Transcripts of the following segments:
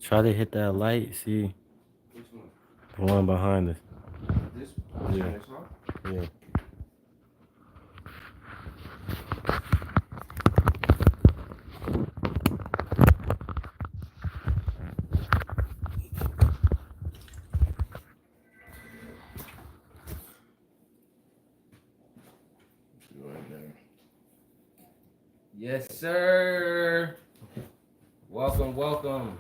Try to hit that light. See Which one? the one behind us. This? Yeah. Turn this off? Yeah. Yes, sir. Welcome, welcome.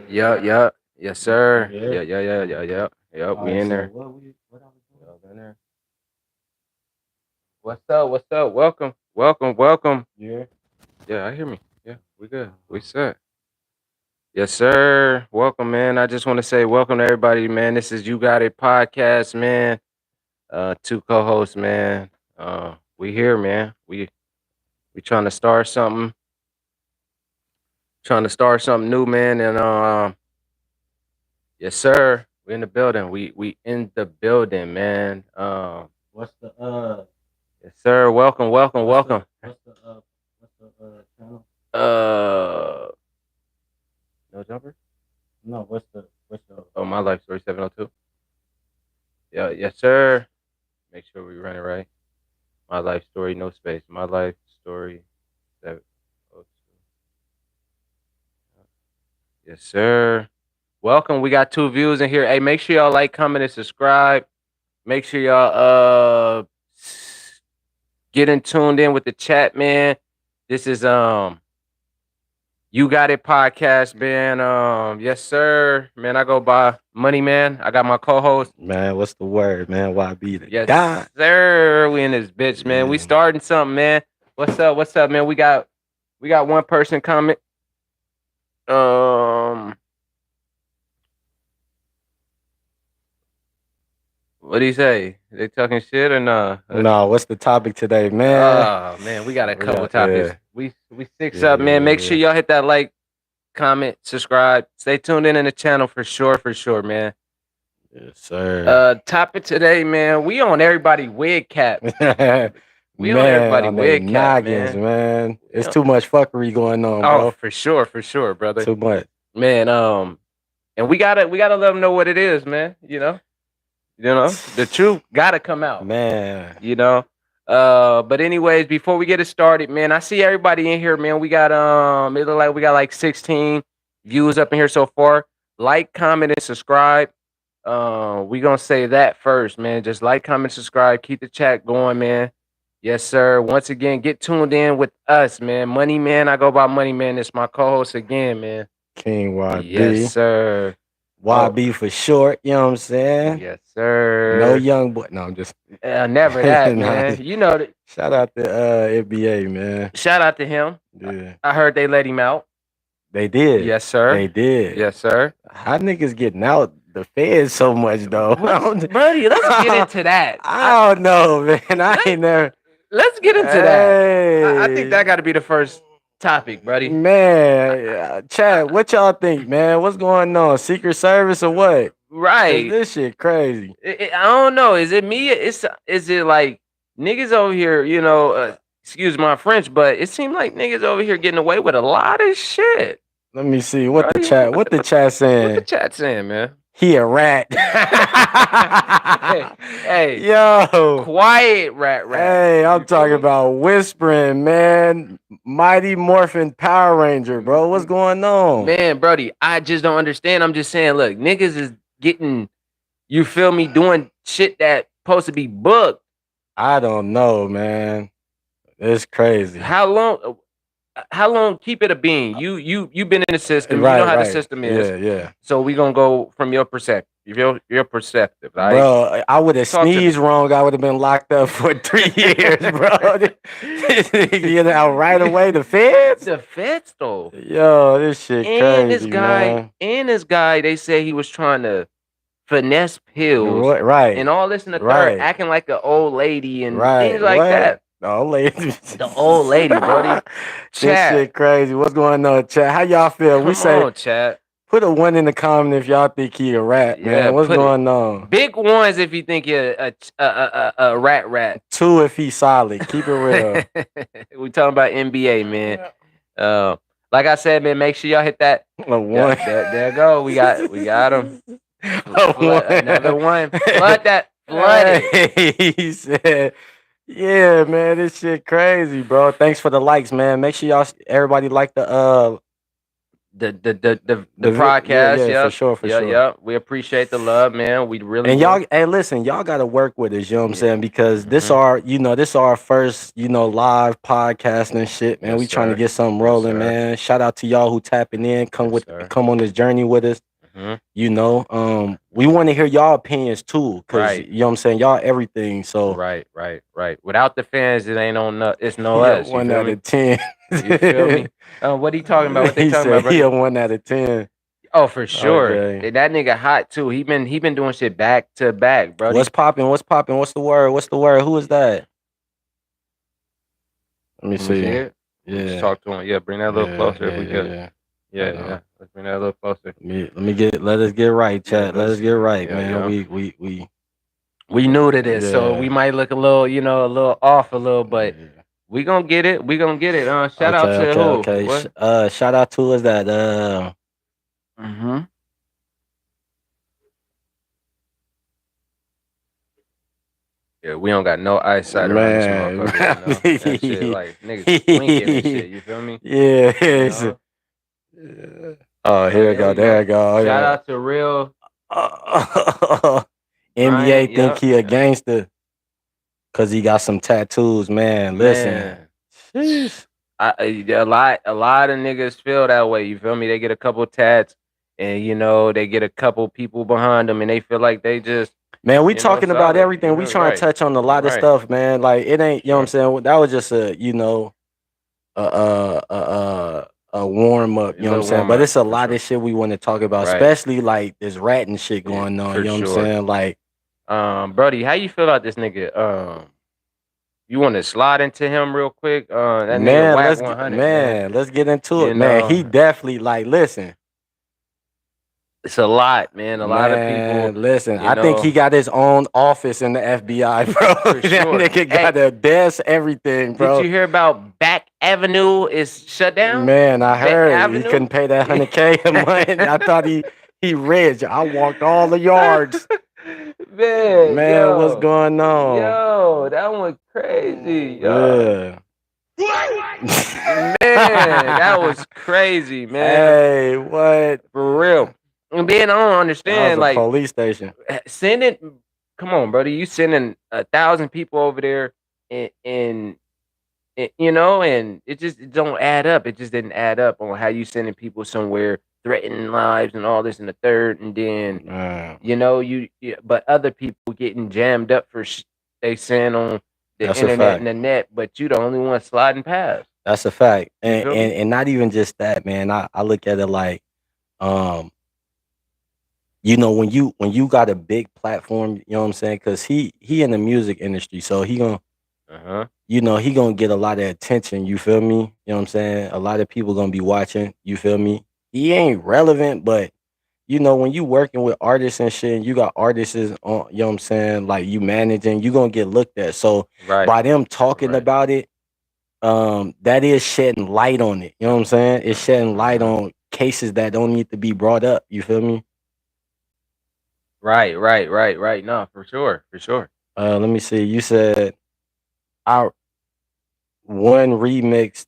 Yeah. Yeah. Yes, sir. Yeah. We in there. Y'all in there. What's up? What's up? Welcome. Yeah. Yeah, I hear me. Yeah, we good. We set. Yes, sir. Welcome, man. I just want to say welcome to everybody, man. This is You Got It podcast, man. Two co-hosts, man. We here, man. We trying to start something new, man. And yes, sir. We in the building. We in the building, man. What's the Yes, sir. Welcome. what's the what's the channel? Uh, no jumper. No, what's the Oh, my life story 702. Yeah, yes, sir. Make sure we run it right. My life story, no space. My life story 702. Yes, sir. Welcome. We got 2 views in here. Hey, make sure y'all like, comment, and subscribe. Make sure y'all getting tuned in with the chat, man. This is You Got It podcast, man. Yes, sir. Man, I go by Money Man. I got my co-host. man? What's the word, man? YB the Yes, Don. sir. We in this bitch, man. We Yeah. starting something, man. What's up? What's up, man? We got one person comment. What do you say? They talking shit or nah? No, what's the topic today, man? Oh man, we got a couple topics. We six up, man. Make sure y'all hit that like, comment, subscribe. Stay tuned in the channel for sure, man. Yes, sir. Topic today, man. We on everybody wig cap. We on everybody on they wig cap, noggins, man. man. It's too much fuckery going on, Oh, bro. for sure, brother. Too much. Man, and we gotta let them know what it is, man. You know, the truth gotta come out, man. You know. But anyways, before we get it started, man, I see everybody in here, man. We got it look like we got like 16 views up in here so far. Like, comment, and subscribe. We gonna say that first, man. Just like, comment, subscribe, keep the chat going, man. Yes, sir. Once again, get tuned in with us, man. Money Man, I go by Money Man. It's my co-host again, man. King YB. Yes, sir. YB for short, you know what I'm saying? Yes, sir. No young boy. No, I'm just never that, Nah, man. You know that. shout out to NBA, man. Shout out to him. Yeah. I heard they let him out. They did. Yes, sir. They did. Yes, sir. How niggas getting out the feds so much though? Buddy, let's get into that. I don't know, man. I ain't never. Let's get into that. I think that got to be the first topic, buddy. Man, Chad, what y'all think, man? What's going on? Secret Service or what? Right. This shit crazy. I don't know. Is it me? Is it like niggas over here? Excuse my French, but it seemed like niggas over here getting away with a lot of shit. Let me see What the chat saying. What the chat saying, man? He a rat. hey, yo, quiet rat. Hey, I'm talking about whispering, man. Mighty Morphin Power Ranger, bro. What's going on, man, Brody? I just don't understand. I'm just saying, look, niggas is getting, you feel me, doing shit that supposed to be booked. I don't know, man. It's crazy. How long? Keep it a bean. You've been in the system. Right, you know how the system is. Yeah. So we gonna go from your perspective. Your perspective, right? Bro, I would have sneezed wrong. I would have been locked up for 3 years, bro. You know, right away, the feds? The feds, though. Yo, this shit crazy, man. And this guy, they say he was trying to finesse pills. Right. And all this in the third, acting like an old lady and things like that. The old lady. The old lady, buddy. This shit crazy. What's going on, chat? How y'all feel? Come on, chat. Put a 1 in the comment if y'all think he a rat, man. What's going on? Big ones if you think you're a rat. 2 if he's solid. Keep it real. We talking about NBA, man. Like I said, man, make sure y'all hit that. A 1. There go. We got him. Another 1. Flood that. Flood it. He said, yeah, man, this shit crazy, bro. Thanks for the likes, man. Make sure everybody like the podcast. Yeah, for sure. Yeah. We appreciate the love, man. We really y'all. Hey, listen, y'all got to work with us. You know what I'm saying? Because this our first, live podcast and shit, man. We trying to get something rolling, man. Shout out to y'all who tapping in. Come on this journey with us. We want to hear y'all opinions too, because you know what I'm saying, y'all everything. So right. Without the fans, it ain't on. It's no us. 1 out of 10. You feel me? What he talking about? What they talking about? He a 1 out of 10. Oh, for sure. Okay. That nigga hot too. He been doing shit back to back, bro. What's popping? What's the word? Who is that? Let me see. Yeah. Let's talk to him. Yeah, bring that a little closer if we could. Yeah. Let's bring that a little closer. Let us get right, chat. Let us get right, man. We new to this, so we might look a little, a little off a little, but we gonna get it. Shout out to who? Okay. Shout out to us that Yeah, we don't got no eyesight around this motherfucker. That shit, like niggas blinking and shit. You feel me? Yeah. Oh, here we go. There we go. Shout out to real NBA think he a gangster because he got some tattoos, man. Listen. A lot of niggas feel that way. You feel me? They get a couple tats and they get a couple people behind them and they feel like they just, man, we talking about everything. We trying to touch on a lot of stuff, man. Like it ain't, you know what I'm saying? That was just a warm up, you know what I'm saying? But it's a lot of shit we want to talk about, especially like this ratting shit going on, you know what I'm saying? Like Brody, how you feel about this nigga? You want to slide into him real quick? That nigga Whack 100. Let's get into it, man. He definitely listen. It's a lot, man. A lot of people. Listen, I think he got his own office in the FBI, bro. For sure. That nigga got a desk, everything, bro. Did you hear about Back Avenue is shut down? Man, I heard he couldn't pay that $100K a month. I thought he rich. I walked all the yards. Man, what's going on? Yo, that one crazy. Yo. Man, that was crazy, man. Hey, what? For real. And then I don't understand, like police station. Come on, brother. You sending 1,000 people over there, and it don't add up. It just didn't add up on how you sending people somewhere, threatening lives and all this and the third, and then but other people getting jammed up for they saying on the internet and the net, but you the only one sliding past. That's a fact, and not even just that, man. I look at it like, when you got a big platform, you know what I'm saying? Because he in the music industry, so he gonna he gonna get a lot of attention. You feel me? You know what I'm saying? A lot of people gonna be watching. You feel me? He ain't relevant, but you know, when you working with artists and shit, and you got artists on, you know what I'm saying, like you managing, you gonna get looked at. So Right. by them talking Right. about it, that is shedding light on it. You know what I'm saying? It's shedding light on cases that don't need to be brought up. You feel me? Right. No, for sure. Let me see. You said our one remixed,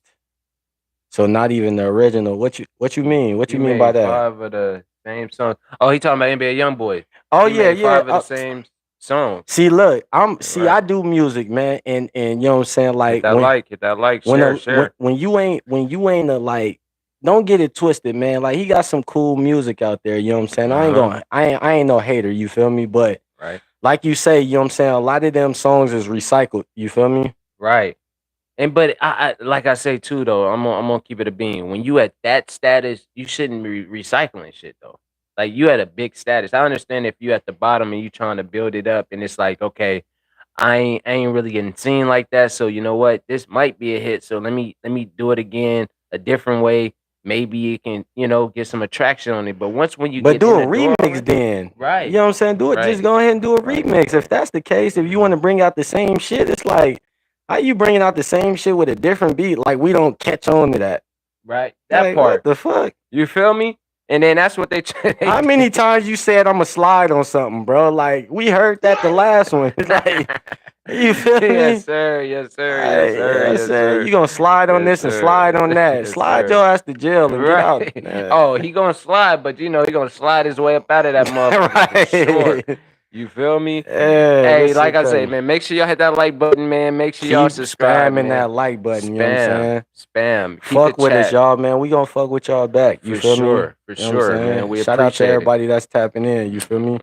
so not even the original. What you mean? What He you mean by made that? 5 of the same songs. Oh, he talking about NBA YoungBoy. Oh He yeah, made yeah. 5 of the same songs. See, look, I Right. do music, man, and you know what I'm saying. Hit Like that like, share. when you ain't a like, don't get it twisted, man. Like he got some cool music out there. You know what I'm saying. I ain't no hater. You feel me? But Right. like you say, you know what I'm saying. A lot of them songs is recycled. You feel me? Right. And but I like I say too though, I'm gonna keep it a bean. When you at that status, you shouldn't be recycling shit though. Like you at a big status. I understand if you at the bottom and you trying to build it up, and it's like, okay, I ain't really getting seen like that. So you know what? This might be a hit. So let me do it again a different way. Maybe it can, get some attraction on it. But once when you But get do in a the door remix already, then. You right, know what I'm saying? Do it. Just right, go ahead and do a right, remix. If that's the case, if you want to bring out the same shit, it's like, how you bringing out the same shit with a different beat? Like we don't catch on to that. right. That Like what part. the fuck? You feel me? And then that's what they How many times you said I'ma slide on something, bro? Like we heard that the last one. It's like, you feel Yes, me? sir. Yes, sir. Yes, sir. I Yes, said sir. you gonna slide on Yes, this and slide sir. on that. Yes, Slide sir. your ass to jail and get out. Right. Oh, he gonna slide, but he gonna slide his way up out of that motherfucker for sure. Right. You feel me? Yeah, Hey, this like shit I say, crazy. man, make sure y'all hit that like button, man. Make sure y'all Keep subscribe, spamming man. that like button, you know what I'm Spam, saying? spam. Keep the Fuck with us, chat y'all, man. We gonna fuck with y'all back. You for feel me? sure, You know what I'm man. saying? We Shout out to appreciate it. everybody that's tapping in. You feel me?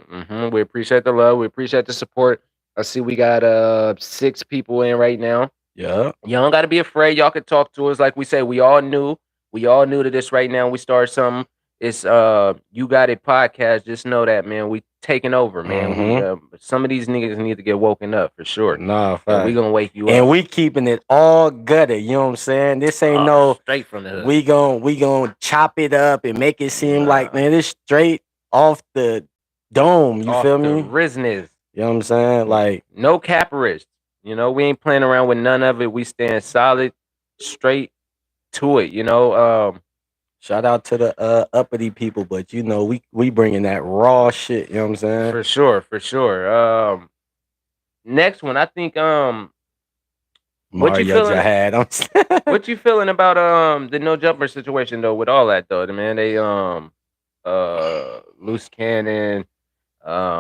We appreciate the love. We appreciate the support. I see we got 6 people in right now. Yeah. Y'all don't gotta be afraid. Y'all can talk to us. Like we say, we all new. We all new to this right now. We start something. It's You Got It podcast. Just know that, man. We taking over, man. We Mm-hmm. Some of these niggas need to get woken up for sure. Nah, And we fact. gonna wake you And up. we keeping it all gutted. You know what I'm saying? This ain't no Straight from the hood. we gon' chop it up and make it seem like, man, it's straight off the dome. You Off feel the me? rizness. You know what I'm saying? Like, No capperists. We ain't playing around with none of it. We stand solid, straight to it. shout out to the uppity people, but you know, we bringing that raw shit, you know what I'm saying? For sure, for sure. Next one, I think what you Mario feeling? Jahad. What you feeling about the no jumper situation though? With all that though, man, they loose cannon.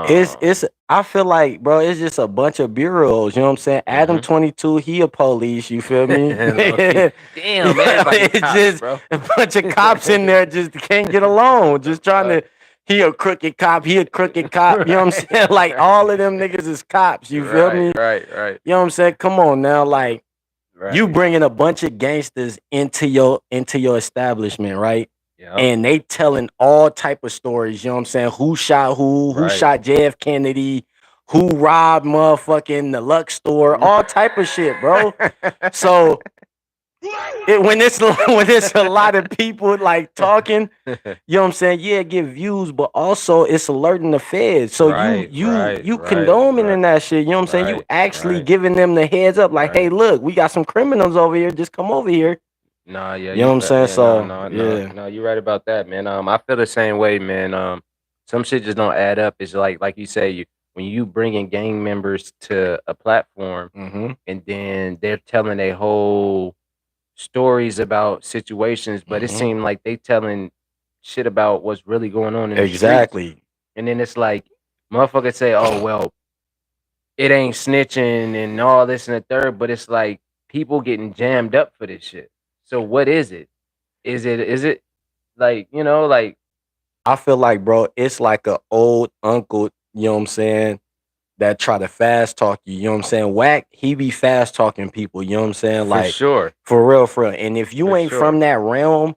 It's I feel like, bro, it's just a bunch of bureaus, you know what I'm saying? Adam 22, he a police, you feel me? Low-key. Damn, everybody It's cops, just bro. a bunch of cops in there just can't get along, just trying to. He a crooked cop, he a crooked cop, you know what I'm saying? Like all of them niggas is cops, you feel me? Right. You know what I'm saying? Come on now, like Right. you bringing a bunch of gangsters into your establishment, right? Yeah. And they telling all type of stories, you know what I'm saying? Who shot who shot JF Kennedy, who robbed motherfucking the Lux store, all type of shit, bro. So when it's a lot of people like talking, you know what I'm saying? Yeah, get views, but also it's alerting the feds. So you condoning in that shit, you know what I'm saying? You actually giving them the heads up, like, hey, look, we got some criminals over here, just come over here. Nah, yeah, You know what I'm saying? Yeah, So no, no, you're right about that, man. I feel the same way, man. Some shit just don't add up. It's like you say, when you bring in gang members to a platform, and then they're telling a whole stories about situations, but it seemed like they telling shit about what's really going on in the streets. exactly. And then it's like motherfuckers say, "Oh well, it ain't snitching and all this and the third," but it's like people getting jammed up for this shit. So what is it? Is it like like I feel like, bro, it's like a old uncle, you know what I'm saying, that try to fast talk you, you know what I'm saying? Whack, he be fast talking people, you know what I'm saying? for Like, sure, for real, for real. And if you for ain't sure, from that realm,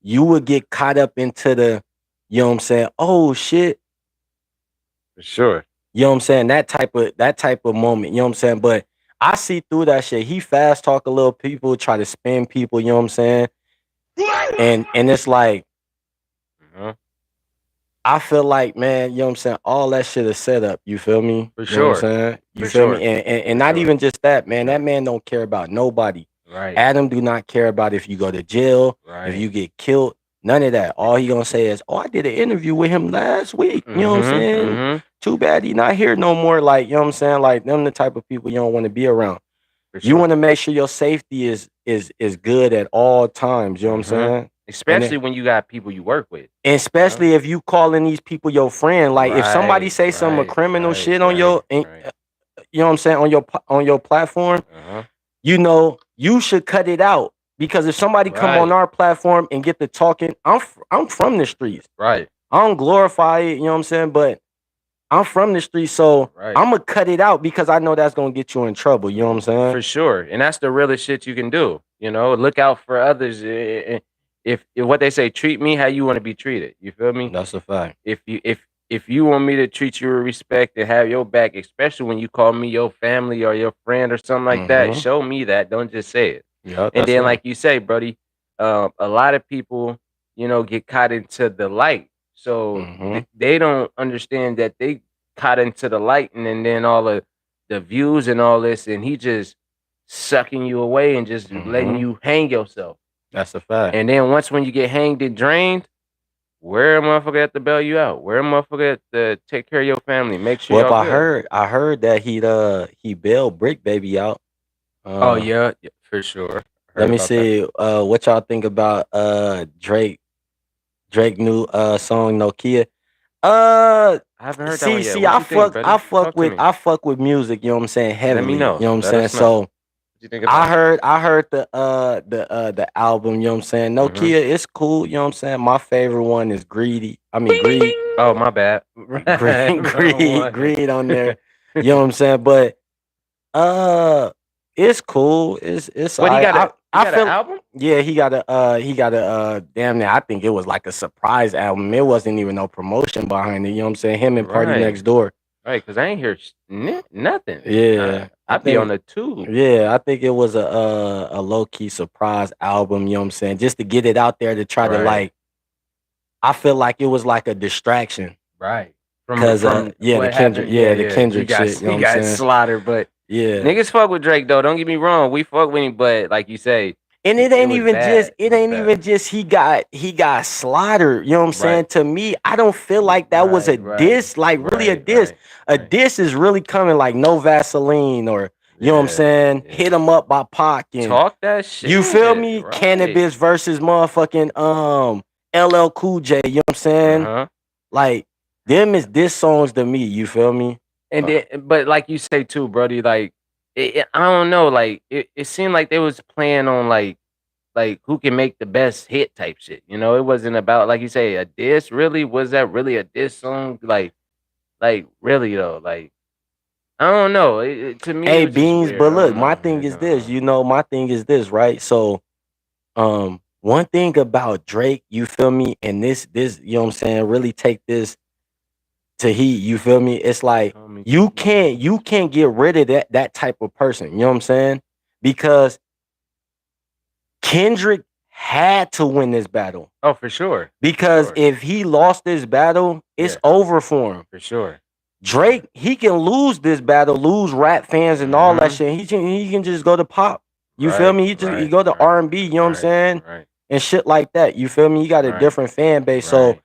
you would get caught up into the, you know what I'm saying? Oh shit. for sure. You know what I'm saying? That type of moment, you know what I'm saying? But I see through that shit. He fast talk a little people, try to spin people, you know what I'm saying? And it's like, Uh-huh. I feel like, man, you know what I'm saying? All that shit is set up. You feel me? For You know what I'm sure. saying? You For feel me? sure. And For not sure. even just that, man. Yeah. That man don't care about nobody. Right. Adam do not care about if you go to jail, if Right. you get killed. None of that. All he gonna say is, "Oh, I did an interview with him last week." You know what I'm saying? Too bad he not here no more. Like, you know what I'm saying? Like, them the type of people you don't want to be around. For You sure. want to make sure your safety is good at all times. You know what I'm saying? Especially when you got people you work with. And especially if you calling these people your friend. Like, if somebody say some criminal shit on your, you know what I'm saying, on your platform, you know, you should cut it out. Because if somebody come on our platform and get to talking, I'm from the streets. Right. I don't glorify it, you know what I'm saying? But I'm from the streets, so I'm gonna cut it out because I know that's gonna get you in trouble. You know what I'm saying? For sure. And that's the realest shit you can do. You know, look out for others. If what they say, treat me how you want to be treated. You feel me? That's a fact. If you want me to treat you with respect and have your back, especially when you call me your family or your friend or something like that, show me that. Don't just say it. Yeah. And then, like you say, Brody, a lot of people, you know, get caught into the light. So they don't understand that they caught into the light, and then all of the views and all this, and he just sucking you away and just letting you hang yourself. That's a fact. And then once when you get hanged and drained, where a motherfucker have to bail you out? Where a motherfucker have to take care of your family? Make sure Well, y'all good. I heard that he bailed Brick Baby out. Oh yeah, for sure. Let me see. What y'all think about Drake new song Nokia? I haven't heard that one yet. See, What you think, brother? I fuck with music, you know what I'm saying, heavily. know. You know what I'm Let saying? us know. So What you think about I heard the album, you know what I'm saying? Nokia, it's cool, you know what I'm saying? My favorite one is Greedy. I mean Greed. Oh, my bad. Greed on there. You know what I'm saying? But it's cool. It's What, he got I an feel album? yeah, he got a damn near, I think it was like a surprise album. It wasn't even no promotion behind it, you know what I'm saying? Him and Party Next Door. Right, because I ain't hear nothing. Yeah. I be on the tube. Yeah, I think it was a low key surprise album, you know what I'm saying? Just to get it out there to try to like, I feel like it was like a distraction. Right. Because the Kendrick, the Kendrick shit, you know what I'm saying? Slaughtered, but yeah, niggas fuck with Drake though. Don't get me wrong, we fuck with him, but like you say, and it ain't even just he got slaughtered. You know what I'm saying? To me, I don't feel like that was a diss, like really a diss. A diss is really coming like No Vaseline or you know what I'm saying? Hit him up by Pac and talk that shit. You feel me? Cannabis versus motherfucking LL Cool J. You know what I'm saying? Like them is diss songs to me. You feel me? And then, but like you say too, Brody, like I don't know, like it seemed like they was playing on like who can make the best hit type shit. You know, it wasn't about like you say a diss. Really, was that really a diss song? Like really though, like I don't know. To me, hey it was just Beans, weird. but look, my thing is this. You know, my thing is this, right? So, one thing about Drake, you feel me, and this, you know what I'm saying, really take this to heat. You feel me? It's like you can't get rid of that type of person. You know what I'm saying? Because Kendrick had to win this battle. Oh, for sure. Because if he lost this battle, it's over for him. For sure. Drake, he can lose this battle, lose rap fans and all that shit. He can just go to pop. You feel me? He go to R&B, you know what I'm saying? And shit like that. You feel me? He got a different fan base. So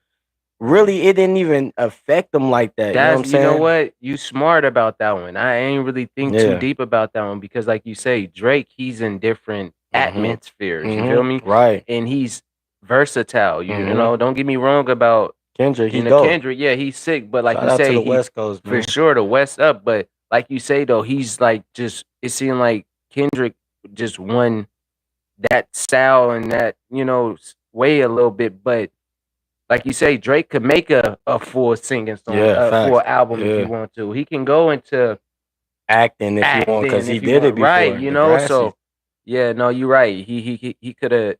really it didn't even affect him like that. You know what I'm saying? You know what? You smart about that one. I ain't really think too deep about that one because like you say, Drake, he's in different atmospheres. You feel me? Right. And he's versatile. You know, don't get me wrong about Kendrick, Kendrick, yeah, he's sick, but like shout you out say, to the West Coast, man. for sure the West up. But like you say though, he's like just it seemed like Kendrick just won that style and that way a little bit. But like you say, Drake could make a full singing song, full album if you want to. He can go into acting if you want because he did it before, right? You know, so yeah, no, you're right. He could have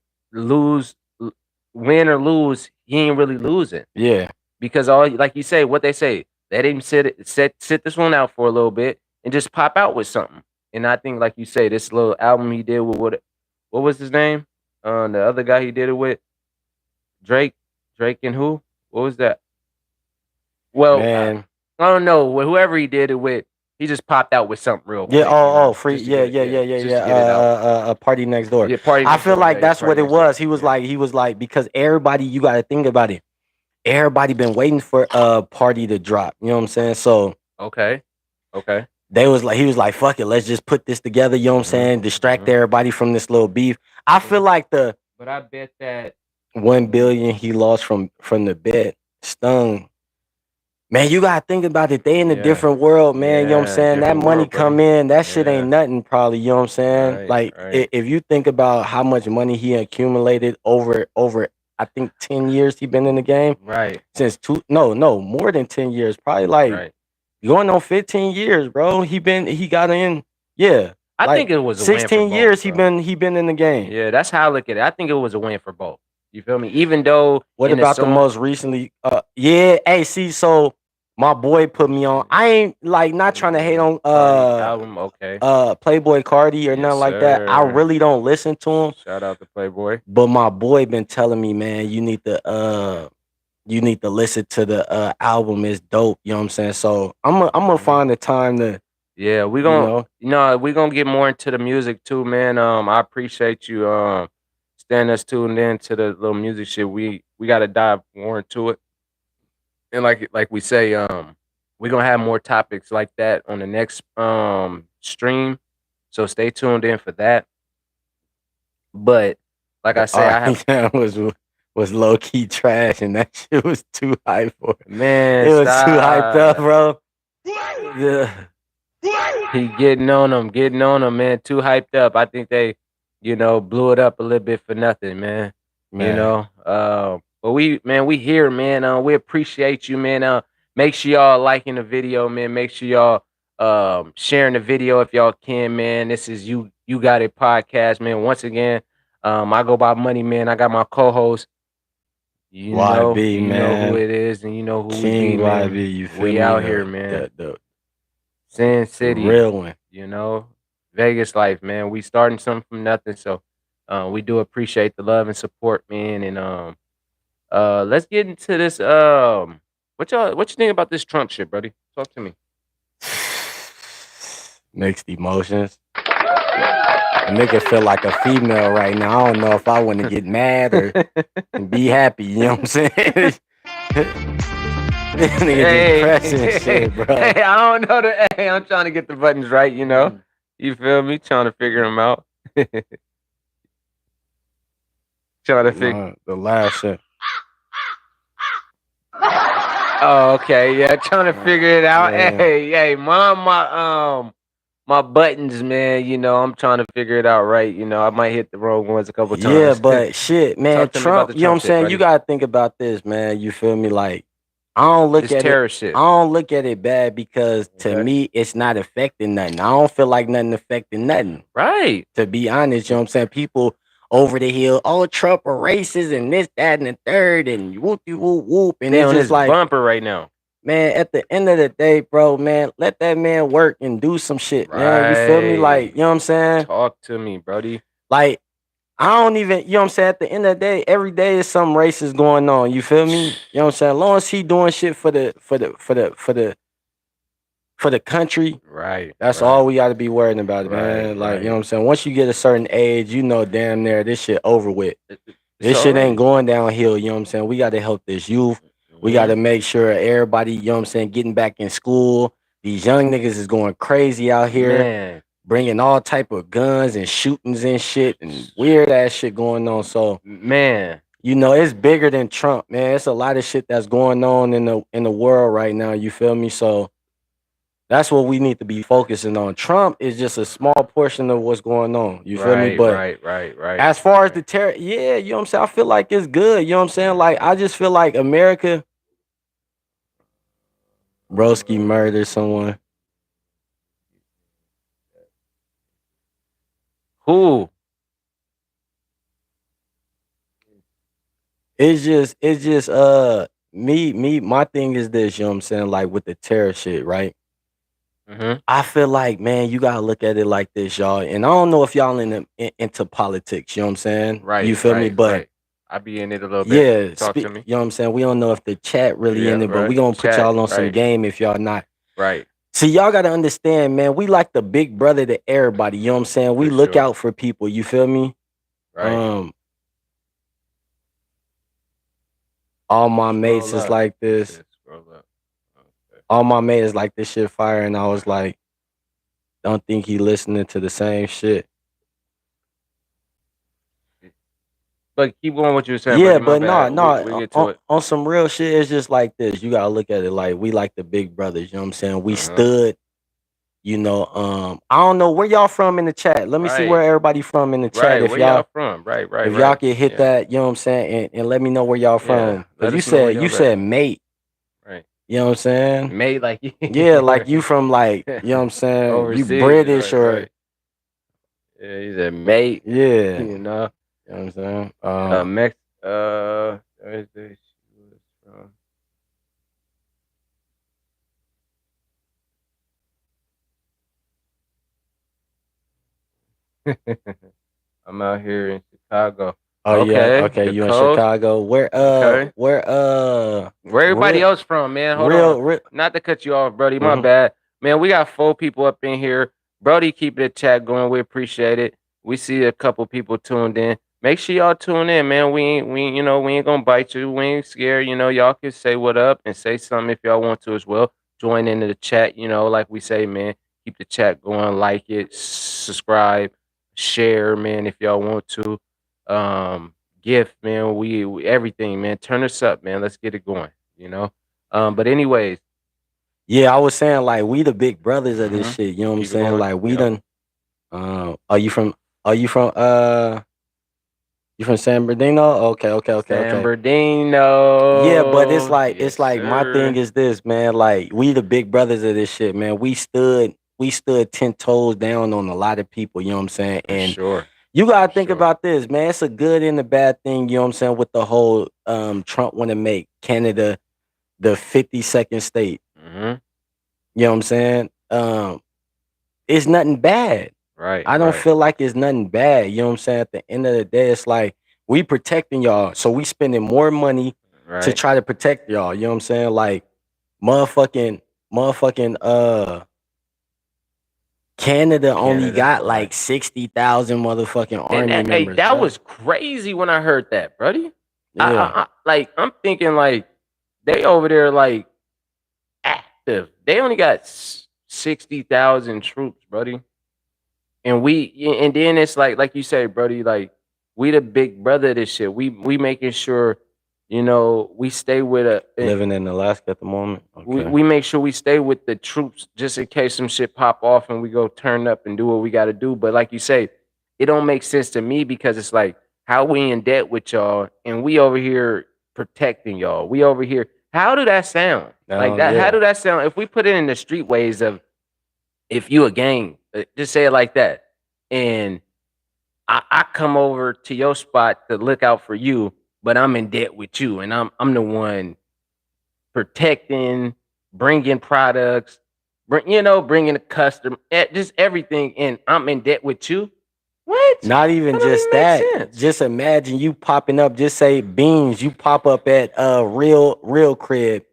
win or lose. He ain't really losing. Yeah, because all like you say, what they say, let him sit this one out for a little bit and just pop out with something. And I think, like you say, this little album he did with what was his name? The other guy he did it with, Drake and who? What was that? Well, man. I don't know. Whoever he did it with, he just popped out with something real quick. Yeah. Free. Just to Yeah. get it, Just to get it out. A party next door. Yeah, party I next feel door. like Yeah, that's party what it next door. was. He was like because everybody, you got to think about it. Everybody been waiting for a party to drop. You know what I'm saying? So Okay. he was like, fuck it, let's just put this together. You know what I'm saying? Distract everybody from this little beef. I feel like But I bet that 1 billion he lost from the bet stung. Man, you gotta think about it. They in a different world, man. You know what I'm saying? That money come in, that shit ain't nothing, probably. You know what I'm saying? Like, if you think about how much money he accumulated over, I think 10 years he been in the game. Right. Since more than 10 years, probably like going on 15 years, bro. He got in, yeah. I think it was a win for 16 both, years bro. he been in the game. Yeah, that's how I look at it. I think it was a win for both. You feel me? Even though What about the most recently? Hey, see, so my boy put me on. I ain't like not trying to hate on album, okay. Playboy Cardi or nothing like that. I really don't listen to him. Shout out to Playboy. But my boy been telling me, man, you need to listen to the album. It's dope. You know what I'm saying? So I'm gonna find the time to. Yeah, we gonna we gonna get more into the music too, man. I appreciate you staying us tuned in to the little music shit. We gotta dive more into it. And like we say, we're gonna have more topics like that on the next stream. So stay tuned in for that. But like I say, I have that was low key trash, and that shit was too hype for it. Man, it was too hyped up, bro. Yeah. He getting on them, man. Too hyped up. I think they, blew it up a little bit for nothing, man. You know. But we here, man. We appreciate you, man. Make sure y'all liking the video, man. Make sure y'all sharing the video if y'all can, man. This is You Got It podcast, man. Once again, I go by Money, man. I got my co-host. You know who it is, and you know who King we be, man. YB, you feel we me? out here, man. The Sin City, real one. Vegas life, man. We starting something from nothing, so we do appreciate the love and support, man. And let's get into this. What you think about this Trump shit, buddy? Talk to me. Mixed emotions. A nigga feel like a female right now. I don't know if I want to get mad or be happy. You know what I'm saying? Nigga shit, bro. Hey, I don't know Hey, I'm trying to get the buttons right. You feel me? Trying to figure them out. Trying to figure the last shit. Oh, okay, yeah. Trying to figure it out. Yeah. Hey, my buttons, man. I'm trying to figure it out right. I might hit the wrong ones a couple times. Yeah, but shit, man. Trump, you know what I'm saying? Buddy. You gotta think about this, man. You feel me? Like, I don't look at it. Shit. I don't look at it bad because to me, it's not affecting nothing. I don't feel like nothing affecting nothing. Right. To be honest, you know what I'm saying? People over the hill, oh, Trump are racist and this, that, and the third, and whoop, whoop, whoop. And it's just like bumper right now. Man, at the end of the day, bro, man, let that man work and do some shit, man. You feel me? Like, you know what I'm saying? Talk to me, brody. Like, I don't even, you know what I'm saying? At the end of the day, every day is some racist going on. You feel me? You know what I'm saying? As long as he doing shit for the country, right? That's all we got to be worrying about, man. Like, you know what I'm saying? Once you get a certain age, damn near this shit over with. This shit ain't going downhill. You know what I'm saying? We got to help this youth. We got to make sure everybody, you know what I'm saying, getting back in school. These young niggas is going crazy out here, man. Bringing all type of guns and shootings and shit and weird ass shit going on. So, man, it's bigger than Trump, man. It's a lot of shit that's going on in the world right now. You feel me? So that's what we need to be focusing on. Trump is just a small portion of what's going on. You feel me? But right. As far as the terror, yeah, you know what I'm saying? I feel like it's good. You know what I'm saying? Like, I just feel like America. Broski murdered someone. Who? It's just me. My thing is this, you know what I'm saying? Like with the terror shit, right? Mm-hmm. I feel like, man, you gotta look at it like this, y'all. And I don't know if y'all into politics, you know what I'm saying? Right. You feel me? But I be in it a little bit. Yeah, Talk to me. you know what I'm saying? We don't know if the chat really in it, but we gonna put Chat, y'all on some right. game if y'all not. Right. See, y'all gotta understand, man. We like the big brother to everybody. You know what I'm saying? We For look sure. out for people. You feel me? Right. All my mates Scroll is up. like It this. says scroll up. Okay. All my mates like this shit fire, and I was like, don't think he listening to the same shit. But keep going what you were saying, Yeah, buddy. My but no, bad. We get to it. on some real shit, it's just like this. You gotta look at it like we like the big brothers. You know what I'm saying? We stood. You know, I don't know where y'all from in the chat. Let me see where everybody from in the chat. Right, If where y'all y'all from? Right. if y'all can hit that, you know what I'm saying, and let me know where y'all from. Let Cause us know where you y'all said at. mate. Right. You know what I'm saying? Mate, like Yeah, like you from like, you know what I'm saying? overseas, You British or right. Yeah, he said mate. Yeah. You know. You know what I'm saying? Thursday she was from. I'm out here in Chicago. Oh yeah, okay, the you in coast. Chicago. Where everybody else from, man? Hold on. Not to cut you off, Brody. My bad. Man, we got 4 people up in here. Brody, keep the chat going. We appreciate it. We see a couple people tuned in. Make sure y'all tune in, man. We ain't gonna bite you. We ain't scared. You know, y'all can say what up and say something if y'all want to as well. Join into the chat, like we say, man. Keep the chat going, like it, subscribe, share, man, if y'all want to. Gift, man. We everything, man. Turn us up, man. Let's get it going, But anyways. Yeah, I was saying like we the big brothers of this shit. You know what I'm saying? Like we done are you from you from San Bernardino? Okay. San Bernardino. Yeah, but it's like yes, my thing is this, man. Like we the big brothers of this shit, man. We stood 10 toes down on a lot of people, you know what I'm saying? And you gotta think about this, man. It's a good and a bad thing, you know what I'm saying, with the whole Trump wanna make Canada the 52nd state. You know what I'm saying? It's nothing bad. Right. I don't feel like it's nothing bad. You know what I'm saying? At the end of the day, it's like we protecting y'all. So we spending more money to try to protect y'all. You know what I'm saying? Like motherfucking Canada only got like 60,000 motherfucking army members. Hey, that was crazy when I heard that, buddy. Yeah. I'm thinking like they over there like active. They only got 60,000 troops, buddy. And then it's like you say, buddy, like we the big brother of this shit. We making sure, we stay with living in Alaska at the moment. Okay. We make sure we stay with the troops just in case some shit pop off and we go turn up and do what we got to do. But like you say, it don't make sense to me because it's like how we in debt with y'all and we over here protecting y'all. We over here. How do that sound? Like that? Yeah. How do that sound? If we put it in the street ways of if you a gang, just say it like that, and I come over to your spot to look out for you, but I'm in debt with you, and I'm the one protecting, bringing products, bringing a customer, just everything, and I'm in debt with you. What? Not even just that. Just imagine you popping up. Just say Beans. You pop up at real crib,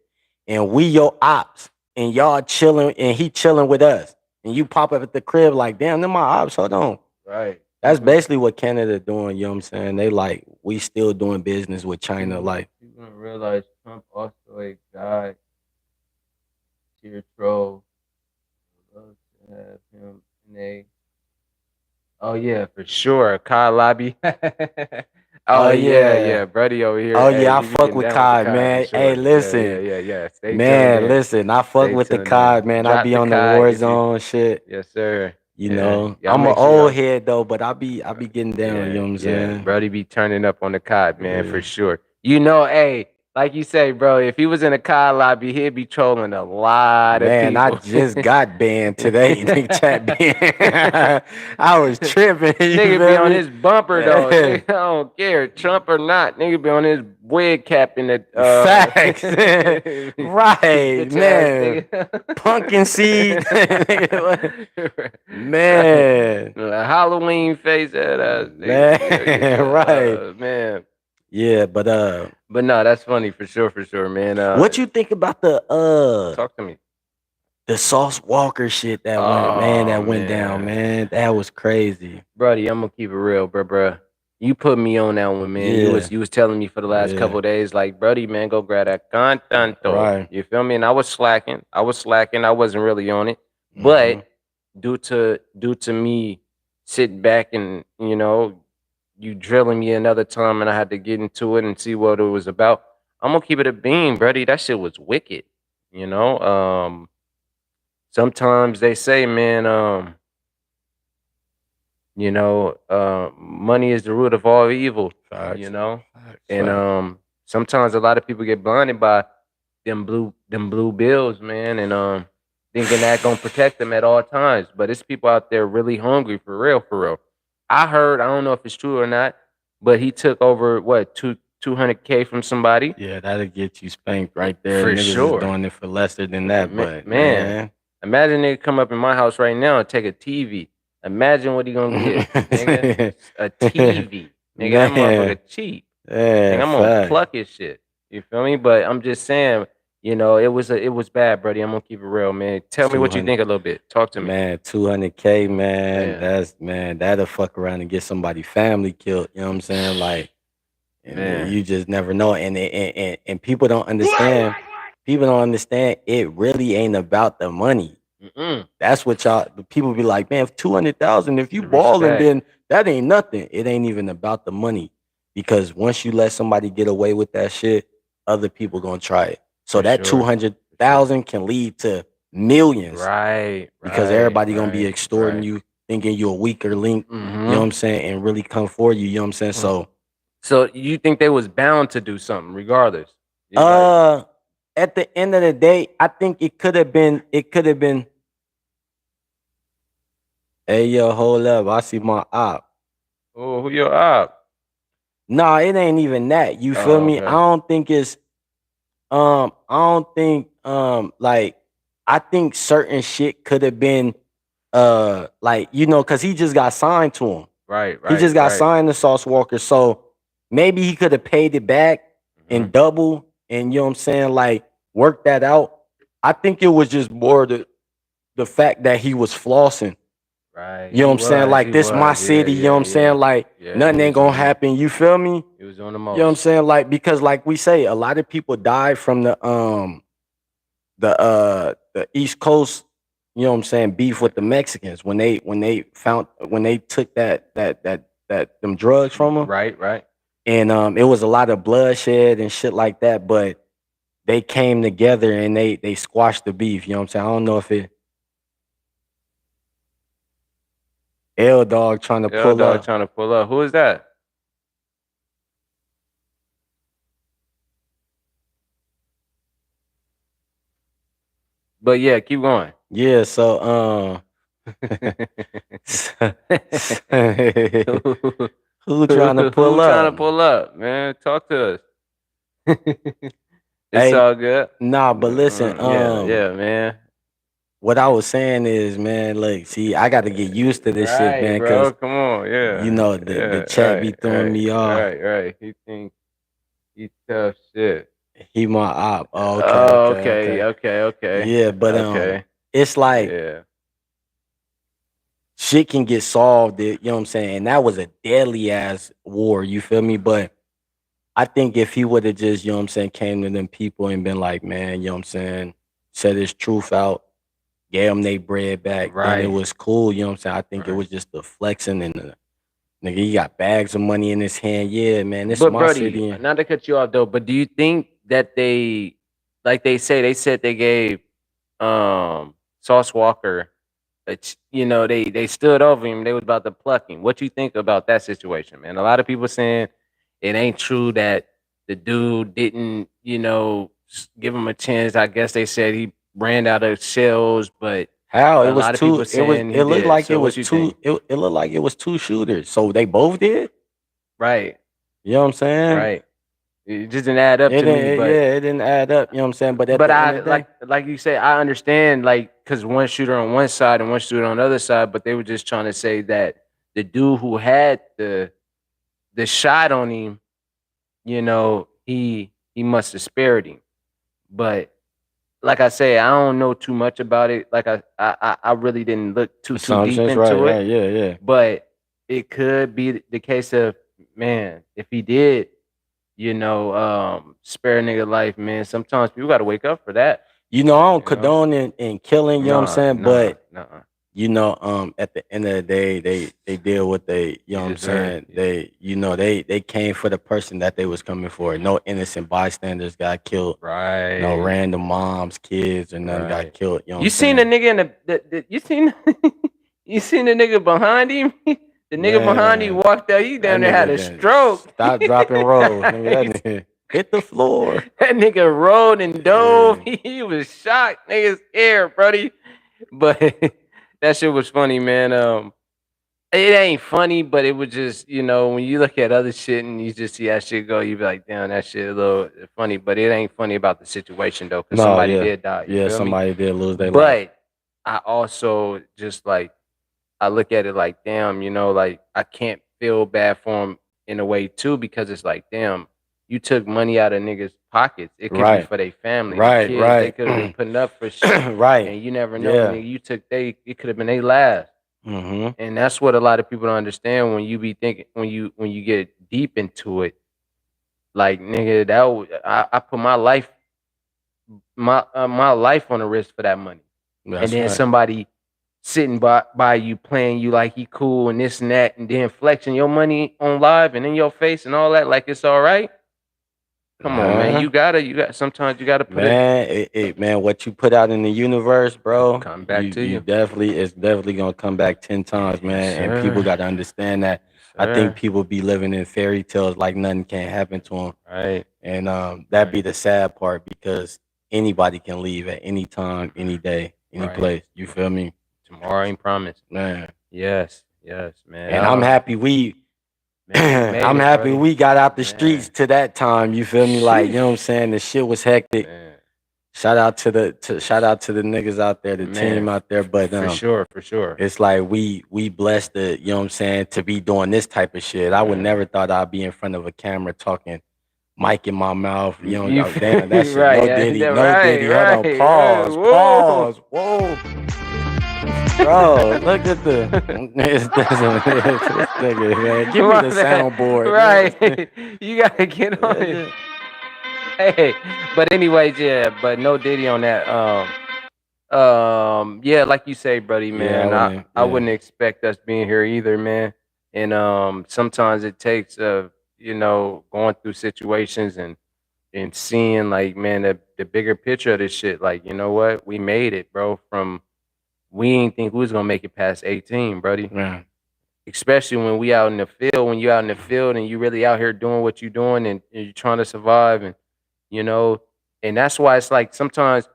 and we your ops, and y'all chilling, and he chilling with us, and you pop up at the crib like, damn, them my ops. Hold on. Right. That's basically what Canada doing. You know what I'm saying? They like we still doing business with China. Like you gonna realize Trump also a guy. Tier troll. Love to have him in a. Oh yeah, for sure, Kai Lobby. Oh yeah, Brody over here. Oh yeah, I fuck with Kai, man. Sure. Hey, listen, yeah. Stay man, tuned listen, I fuck with the Kai, man. I be on the war zone shit. Yes, sir. You know, I'm an old head though, but I be getting down. You know what I'm saying? Brody be turning up on the COD, man, for sure. Hey, like you say, bro, if he was in a COD lobby, he'd be trolling a lot of people. Man, I just got banned today. Chat ban. I was tripping. Nigga be on his bumper though. Nigga, I don't care, Trump or not. Nigga be on his wig cap in the facts. Right, man. Pumpkin seed. Man. Halloween face at us. Man, right. Man. Yeah, but no, that's funny for sure, man. what you think about Talk to me. the Sauce Walker shit that went down, man? That was crazy. Brody, I'm gonna keep it real, bruh. You put me on that one, man. Yeah. You was telling me for the last couple of days, like, Brody, man, go grab that contanto. Right. You feel me? And I was slacking. I wasn't really on it. Mhm. But due to me sitting back and, you drilling me another time and I had to get into it and see what it was about. I'm gonna keep it a beam, Brody. That shit was wicked. You know? Sometimes they say, man, money is the root of all evil. Facts. You know, Facts. and sometimes a lot of people get blinded by them blue bills, man, and thinking that gonna protect them at all times. But it's people out there really hungry for real, for real. I heard, I don't know if it's true or not, but he took over what 200K from somebody. Yeah, that'll get you spanked right there. For Niggas sure. is doing it for lesser than that, but man, imagine they come up in my house right now and take a TV. Imagine what he gonna get, nigga. A TV, nigga. That motherfucker cheap. Yeah, Nigga, I'm gonna pluck his shit. You feel me? But I'm just saying, it was bad, buddy. I'm gonna keep it real, man. Tell me what you think a little bit. Talk to me. Man, 200K, man. Man. That's that'll fuck around and get somebody's family killed. You know what I'm saying? Like, and you just never know. And people don't understand. People don't understand. It really ain't about the money. That's what people be like, man, 200,000. If you balling, then that ain't nothing. It ain't even about the money, because once you let somebody get away with that shit, other people gonna try it. So that 200,000 can lead to millions, right? Because everybody gonna be extorting you, thinking you're a weaker link. You know what I'm saying, and really come for you. You know what I'm saying? So you think they was bound to do something regardless? At the end of the day, I think it could have been. Hey, yo, hold up. I see my op. Oh, who your op? Nah, it ain't even that. You feel me? Okay. I don't think it's like, I think certain shit could have been like, cause he just got signed to him. Right. He just got signed to Sauce Walker. So maybe he could have paid it back in double, and you know what I'm saying, like, work that out. I think it was just more the fact that he was flossing. Right. You know what I'm saying? Like, this my city, you know what I'm saying? Like, nothing ain't gonna happen. You feel me? He was doing the most. You know what I'm saying? Like, because like we say, a lot of people died from the East Coast, you know what I'm saying, beef with the Mexicans when they took them drugs from them. Right. And it was a lot of bloodshed and shit like that, but they came together and they squashed the beef. You know what I'm saying? I don't know if it. L Dog trying to pull up. Who is that? But yeah, keep going. Yeah, so who trying to pull up? Trying to pull up, man? Talk to us. It's all good. Nah, but listen, yeah, man. What I was saying is, man, look, see, I got to get used to this shit, man, because come on, yeah. The chat be throwing me off. Right. He think he tough shit. He my op. Oh, okay. Yeah, but it's like, shit can get solved. You know what I'm saying? And that was a deadly ass war. You feel me? But I think if he would have just, you know what I'm saying, came to them people and been like, man, you know what I'm saying, said his truth out, gave them their bread back, then it was cool. You know what I'm saying? I think it was just the flexing and the nigga, he got bags of money in his hand. Yeah, man, this is my city. Not to cut you off though, but do you think that they, like they said they gave Sauce Walker, they stood over him, they was about to pluck him. What you think about that situation, man? A lot of people saying it ain't true that the dude didn't, give him a chance. I guess they said he ran out of shells, but how it was two. It looked like it was two. It looked like it was two shooters. So they both did. Right. You know what I'm saying? Right. It just didn't add up to me. But it didn't add up. You know what I'm saying? But I like you say, I understand, like, because one shooter on one side and one shooter on the other side, but they were just trying to say that the dude who had the shot on him you know, he must have spared him. But like I say, I don't know too much about it. Like I really didn't look too deep Assumptions, into it. right, yeah. But it could be the case of, man, if he did, you know, spare a nigga life, man. Sometimes people got to wake up for that. You know, I don't You know? condone in killing, you know what I'm saying? But you know, at the end of the day, they did what they, you know what I'm saying? They, you know, they came for the person that they was coming for. No innocent bystanders got killed. Right. No random moms, kids, or nothing got killed. You know what You I'm seen saying? the nigga in the you seen you seen the nigga behind him? The nigga behind him Man, walked out. He that down there had nigga a then stroke. stop, drop, and roll. Nigga, that nigga hit the floor. That nigga rolled and dove. Yeah. He was shocked. Nigga scared, buddy. But that shit was funny, man. It ain't funny, but it was just, you know, when you look at other shit and you just see that shit go, you be like, damn, that shit a little funny. But it ain't funny about the situation though, because No, somebody yeah. did die. You Yeah, feel me? somebody did lose their life. But I also just like, I look at it like, damn, you know, like I can't feel bad for him in a way too, because it's like, damn, you took money out of niggas' pockets. It could be for their family, Right, kids. right. They could have been putting up for shit, Right. and you never know. Yeah. Nigga, you took it could have been their last. Mm-hmm. And that's what a lot of people don't understand when you be thinking, when you get deep into it. Like, nigga, I put my life my life on the risk for that money. That's and then right. somebody sitting by you, playing you like he cool and this and that, and then flexing your money on live and in your face and all that, like it's all right. Come on, man. You gotta sometimes you gotta put it. Man, what you put out in the universe, bro, come back to you. It's definitely gonna come back 10 times, man. And people gotta understand that. I think people be living in fairy tales like nothing can happen to them. Right. And that be the sad part, because anybody can leave at any time, any day, any place. You feel me? Tomorrow ain't promised. Man. Yes, man. And I'm happy I'm happy we got out the streets to that time. You feel me? Like, you know what I'm saying? The shit was hectic. Shout out to the niggas out there, the team out there. But for sure. It's like we blessed to, you know what I'm saying, to be doing this type of shit. I would never thought I'd be in front of a camera talking, mic in my mouth. You know, damn, that shit. No Diddy. Hold on, pause. Whoa. Bro, look at this nigga, man. Give me the soundboard. Right. You gotta get on it. Hey, but anyways, yeah, but no Diddy on that. Yeah, like you say, buddy, man. I wouldn't expect us being here either, man. And sometimes it takes you know, going through situations and seeing, like, man, the bigger picture of this shit. Like, you know what? We made it, bro, from we didn't think we was gonna make it past 18, buddy. Yeah. Especially when we out in the field, when you out in the field and you really out here doing what you're doing, and you're trying to survive, and you know, and that's why it's like sometimes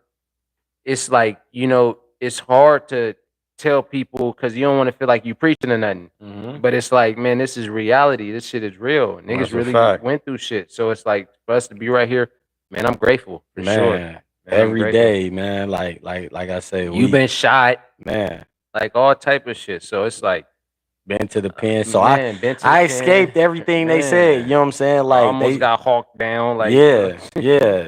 it's like, you know, it's hard to tell people because you don't want to feel like you preaching or nothing. Mm-hmm. But it's like, man, this is reality. This shit is real. Niggas really went through shit. So it's like, for us to be right here, man, I'm grateful for sure. Man, every day, man. Like I say, you've been shot, man. Like all type of shit. So it's like, been to the pen. So I escaped everything they said. You know what I'm saying? Like, almost got hawked down. Like, yeah.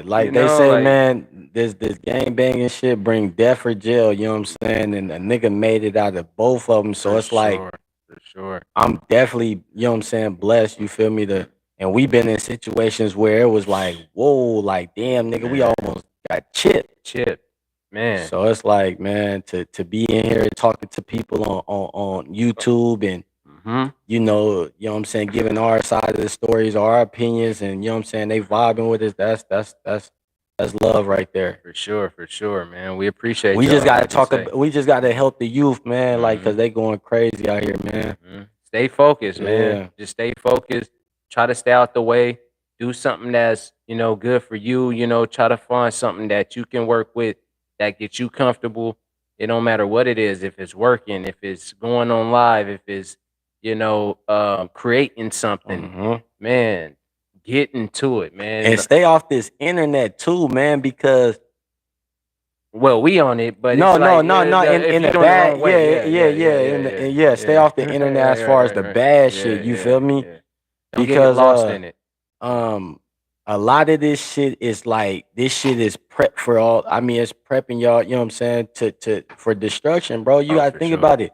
Like, they say, like, man, this gang banging shit bring death or jail. You know what I'm saying? And a nigga made it out of both of them. So it's like, for sure, I'm definitely, you know what I'm saying, blessed. You feel me? And we've been in situations where it was like, whoa, like, damn, nigga, we almost got chipped. Man. So it's like, man, to be in here talking to people on YouTube and you know what I'm saying, giving our side of the stories, our opinions, and you know what I'm saying, they vibing with us. That's love right there. For sure, man. We appreciate. We just gotta we just gotta help the youth, man, like, cause they going crazy out here, man. Stay focused, man. Just stay focused. Try to stay out the way. Do something that's, you know, good for you. You know, try to find something that you can work with, that gets you comfortable. It don't matter what it is, if it's working, if it's going on live, if it's, you know, creating something, man, get into it, man. And stay off this internet too, man, because we on it, but no, it's like, in the bad way. Stay off the internet as far as the bad shit, you feel me? Don't get lost in it. a lot of this shit is like this shit is prep for all. I mean, it's prepping y'all. You know what I'm saying to for destruction, bro. You gotta think about it.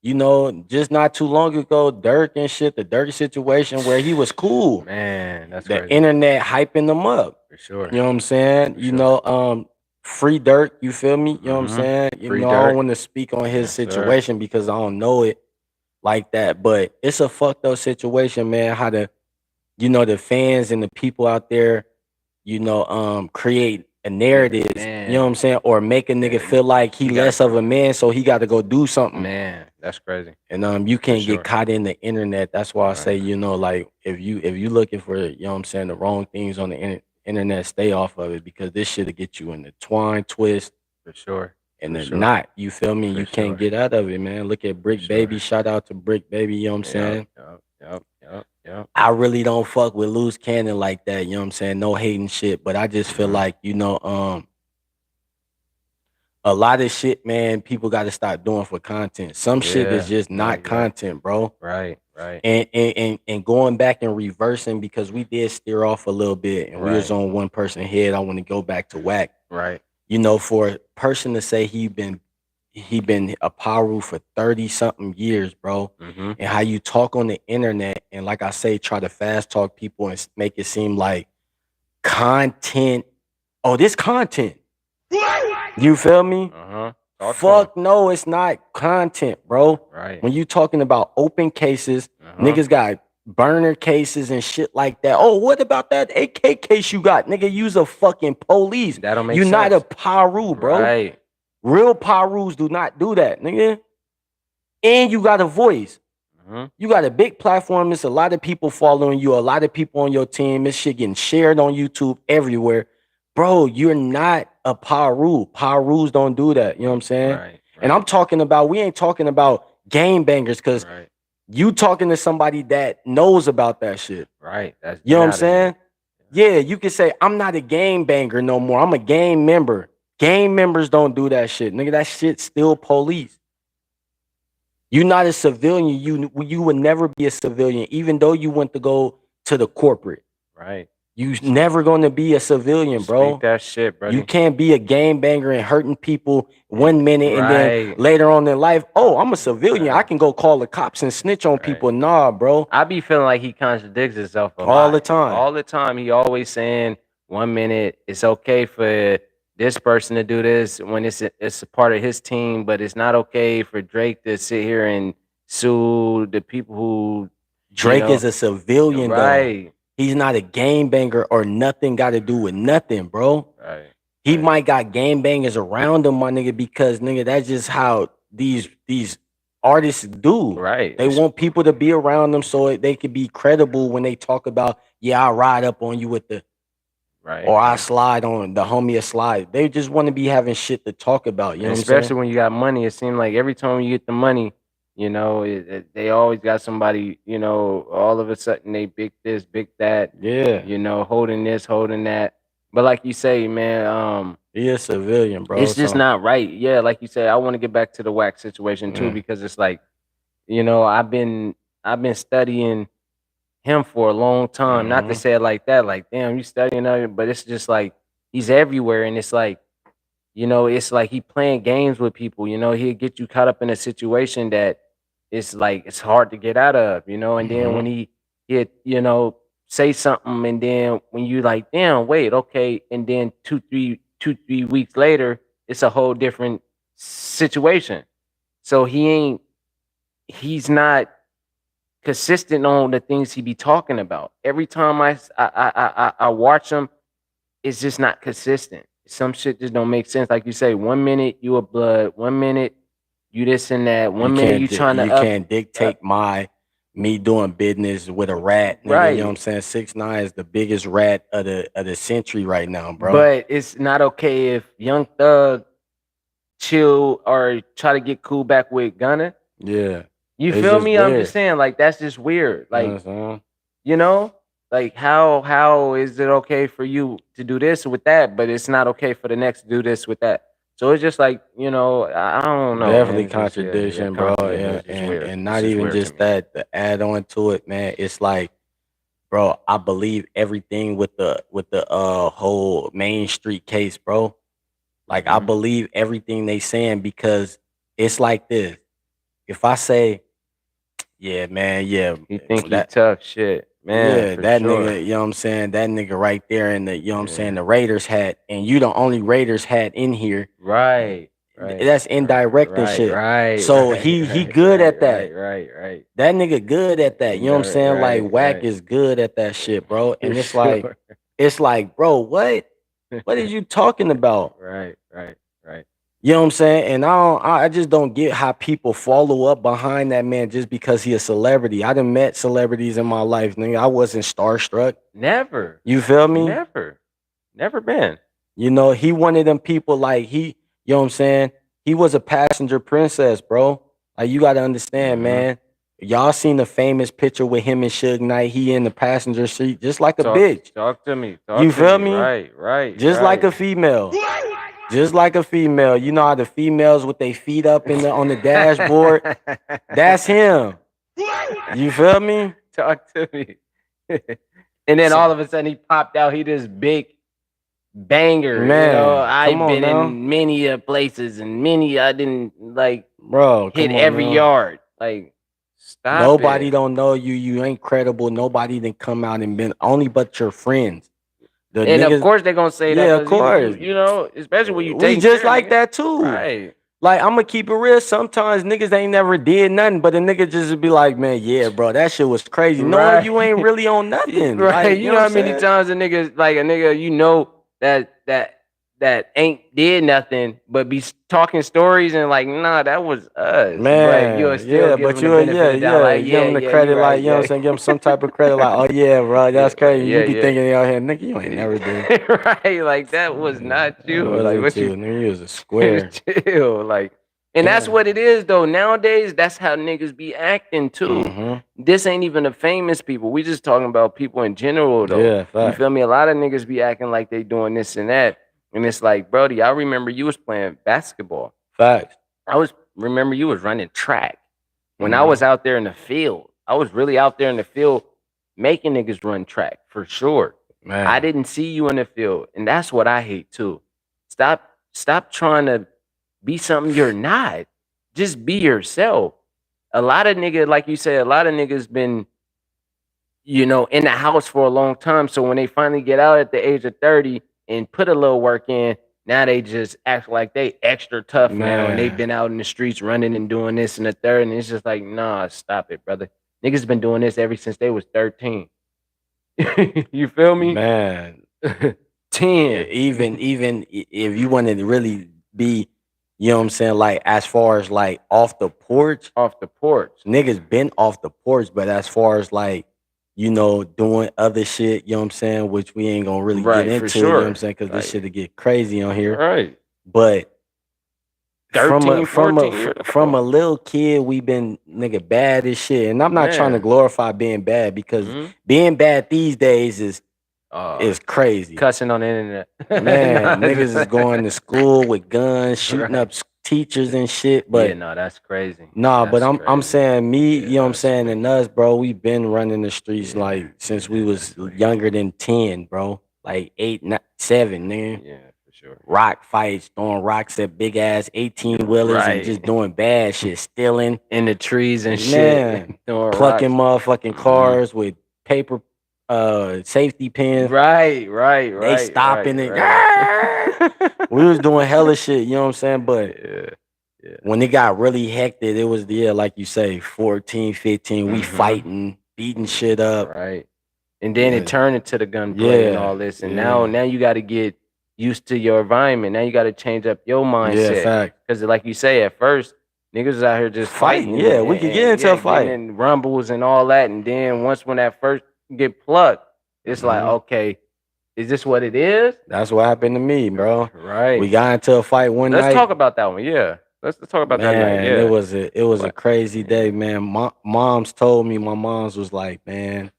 You know, just not too long ago, Dirk and shit, the Dirk situation where he was cool. Man, that's The crazy. internet hyping them up. For sure. You know what I'm saying? For you sure. know, free Dirk, you feel me? You know what I'm saying? You Free know, I Dirk. don't want to speak on his Yes, sir. situation because I don't know it like that. But it's a fucked up situation, man. How the fans and the people out there, create a narrative, you know what I'm saying? Or make a nigga feel like he less of a man, so he got to go do something. Man, that's crazy. And you can't sure. get caught in the internet. That's why I say, like if you looking for, you know what I'm saying, the wrong things on the internet, stay off of it because this shit'll get you in the twine twist. For sure. And For then sure. not, you feel me? For You can't get out of it, man. Look at Brick Baby. Shout out to Brick Baby, you know what I'm saying? Yep. I really don't fuck with loose cannon like that, you know what I'm saying? No hating shit, but I just feel like, a lot of shit, man, people got to start doing for content. Some shit is just not content, bro. Right. And going back and reversing because we did steer off a little bit and we was on one person head. I want to go back to whack. Right. You know, for a person to say he been a Paru for 30 something years, bro. And how you talk on the internet and like I say, try to fast talk people and make it seem like content. Oh, this content. You feel me? Fuck no, it's not content, bro. Right. When you talking about open cases, niggas got burner cases and shit like that. Oh, what about that AK case you got? Nigga, use a fucking police. That don't make sense. You're not a Paru, bro. Right. Real Parus do not do that, nigga. And you got a voice. You got a big platform. It's a lot of people following you, a lot of people on your team. This shit getting shared on YouTube everywhere. Bro, you're not a Paru. Parus don't do that. You know what I'm saying? Right. And I'm talking about, we ain't talking about game bangers because you talking to somebody that knows about that shit. Right. You know what I'm saying? Yeah, you can say, I'm not a game banger no more. I'm a game member. Game members don't do that shit. Nigga, that shit's still police. You're not a civilian. You would never be a civilian, even though you went to go to the corporate. Right. You never going to be a civilian, bro. Speak that shit, bro. You can't be a game banger and hurting people 1 minute and then later on in life, oh, I'm a civilian. I can go call the cops and snitch on people. Nah, bro. I be feeling like he contradicts himself a lot. All the time. All the time. He always saying 1 minute it's okay for this person to do this when it's a part of his team, but it's not okay for Drake to sit here and sue the people who Drake is a civilian, right? Though. He's not a game banger or nothing got to do with nothing, bro. Right. He might got game bangers around him, my nigga, because nigga, that's just how these artists do. Right. They want people to be around them so they could be credible when they talk about, yeah, I ride up on you with the or I slide on the homie a slide. They just want to be having shit to talk about. You know what I'm saying? Especially when you got money. It seems like every time you get the money, you know, they always got somebody, you know, all of a sudden they big this, big that. Yeah. You know, holding this, holding that. But like you say, man, he is a civilian, bro. It's just not right. Yeah, like you said, I want to get back to the wax situation too, because it's like, you know, I've been studying him for a long time. Not to say it like that, like, damn, you studying him, but it's just like he's everywhere, and it's like, you know, it's like he playing games with people. You know, he'll get you caught up in a situation that it's like it's hard to get out of. You know, and then when he you know, say something, and then when you like, damn, wait, okay, and then two, three weeks later, it's a whole different situation. So he's not consistent on the things he be talking about. Every time I watch him, it's just not consistent. Some shit just don't make sense. Like you say, 1 minute you a blood, 1 minute you this and that, 1 minute you trying to can't dictate me doing business with a rat. Nigga, right. You know what I'm saying? 6ix9ine is the biggest rat of the century right now, bro. But it's not okay if Young Thug chill or try to get cool back with Gunna. Yeah. You feel me? Weird. I'm just saying, like, that's just weird. Like, you know, like how is it okay for you to do this with that, but it's not okay for the next to do this with that? So it's just like, you know, I don't know. Definitely contradiction, bro. And not even just that. To add on to it, man, it's like bro, I believe everything with the whole Main Street case, bro. Like I believe everything they saying because it's like this. If I say, yeah, man, yeah, You think he that tough shit, man, yeah, for that sure. nigga, you know what I'm saying? That nigga right there in the, you know what I'm saying, the Raiders hat, and you the only Raiders hat in here. Right. That's indirect and shit. So he good at that. Right. That nigga good at that. You know what I'm saying? Like Whack right. is good at that shit, bro. And For it's like, bro, what? What are you talking about? Right. You know what I'm saying? And I just don't get how people follow up behind that man just because he a celebrity. I done met celebrities in my life, nigga. I wasn't starstruck. Never. You feel me? Never been. You know, he one of them people like you know what I'm saying? He was a passenger princess, bro. Like you gotta understand, man. Y'all seen the famous picture with him and Suge Knight. He in the passenger seat, just like a bitch. Talk to me. You feel me? Right. Just like a female. Just like a female. You know how the females with their feet up on the dashboard? That's him. You feel me? Talk to me. And then all of a sudden he popped out. He this big banger. Man, you know, I've been now. in many places and I didn't like bro hit every yard. Like stop nobody it. don't know you. You ain't credible. Nobody didn't come out and been only but your friends. And niggas, of course they're gonna say that. Yeah, of course. You know, especially when you we take just like that too. Right. Like I'm gonna keep it real. Sometimes niggas ain't never did nothing, but a nigga just be like, man, yeah, bro, that shit was crazy. Knowing you ain't really on nothing. Right. Like, you know how many times a nigga, you know that ain't did nothing, but be talking stories and like, nah, that was us. Man, but you'll still give but him the benefit of the doubt, like, give him the credit, right, like, you know what I'm saying? Give him some type of credit, like, oh yeah, bro, that's crazy. You be thinking out here, nigga, you ain't never did. Right, like that was not you. Like what you nigga, you was a square. Chill, like, and that's what it is though. Nowadays, that's how niggas be acting too. This ain't even the famous people. We just talking about people in general though. Yeah, fact. You feel me? A lot of niggas be acting like they doing this and that. And it's like, Brody, I remember you was playing basketball. Facts. Remember you was running track. When I was out there in the field, I was really out there in the field making niggas run track for sure. Man. I didn't see you in the field. And that's what I hate too. Stop trying to be something you're not. Just be yourself. A lot of niggas, like you said, a lot of niggas been, you know, in the house for a long time. So when they finally get out at the age of 30 and put a little work in, now they just act like they extra tough now, and they've been out in the streets running and doing this and the third, and it's just like, nah, stop it, brother. Niggas been doing this ever since they was 13. You feel me? Man. 10. Even if you wanted to really be, you know what I'm saying, like as far as like off the porch. Niggas been off the porch, but as far as like, you know, doing other shit, you know what I'm saying, which we ain't gonna really get into, you know what I'm saying, because this shit'll get crazy on here. Right. But 13, from a little kid, we been nigga bad as shit. And I'm not trying to glorify being bad because being bad these days is crazy. Cussing on the internet. Man, niggas is going to school with guns, shooting up teachers and shit. But yeah, no, that's crazy. Nah, but I'm saying me, you know what I'm saying, and us, bro, we been running the streets like since we was younger than 10, bro. Like 8, 7, nigga. Yeah, for sure. Rock fights, throwing rocks at big ass 18-wheelers and just doing bad shit, stealing in the trees and shit. Plucking motherfucking cars with paper safety pins. Right. They stopping it. We was doing hella shit, you know what I'm saying? But when it got really hectic, it was like you say, 14, 15, we fighting, beating shit up. Right. And then it turned into the gunplay and all this. And now you got to get used to your environment. Now you got to change up your mindset. Yeah, fact. Because like you say, at first, niggas was out here just fighting. Yeah, we could get into a fight. And rumbles and all that. And then once when that first get plucked, it's like, okay, is this what it is? That's what happened to me, bro. Right. We got into a fight one night. Let's talk about that one. Yeah. Let's talk about that night. Yeah. It was a crazy day, man. My mom's told me, my mom's was like, man,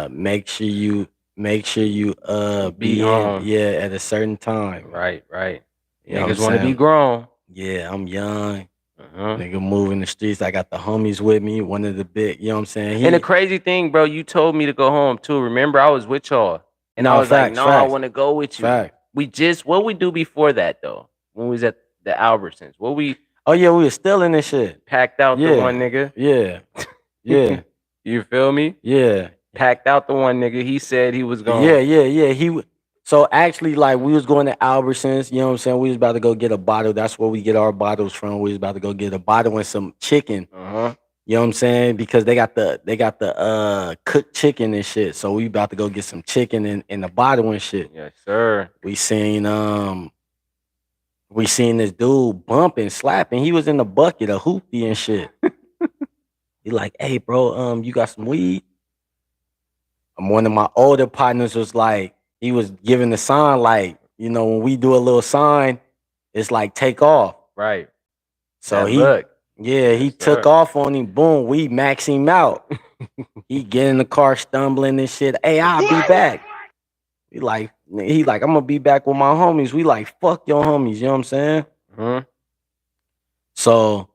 make sure you be home. At a certain time. Right. You know niggas want to be grown. Yeah, I'm young. Nigga moving the streets. I got the homies with me. One of the big, you know what I'm saying? And the crazy thing, bro, you told me to go home too. Remember, I was with y'all. And I No, was like, facts, no, I facts. want to go with you. Fact. What we do before that though? When we was at the Albertsons. Oh yeah, we was still in this shit. Packed out Yeah. the one nigga. Yeah. Yeah. You feel me? Yeah. Packed out the one nigga. He said he was going. Yeah. So actually, like, we was going to Albertsons, you know what I'm saying? We was about to go get a bottle. That's where we get our bottles from. We was about to go get a bottle and some chicken. You know what I'm saying? Because they got the cooked chicken and shit. So we about to go get some chicken in the bottle and shit. Yes, sir. We seen this dude bumping, slapping. He was in the bucket, a hoopty and shit. He like, hey bro, you got some weed? One of my older partners was like, he was giving the sign, like, you know, when we do a little sign, it's like take off. Right. So he took off on him. Boom, we max him out. He get in the car stumbling and shit. Hey, I'll be back. He like, I'm gonna be back with my homies. We like, fuck your homies, you know what I'm saying? So,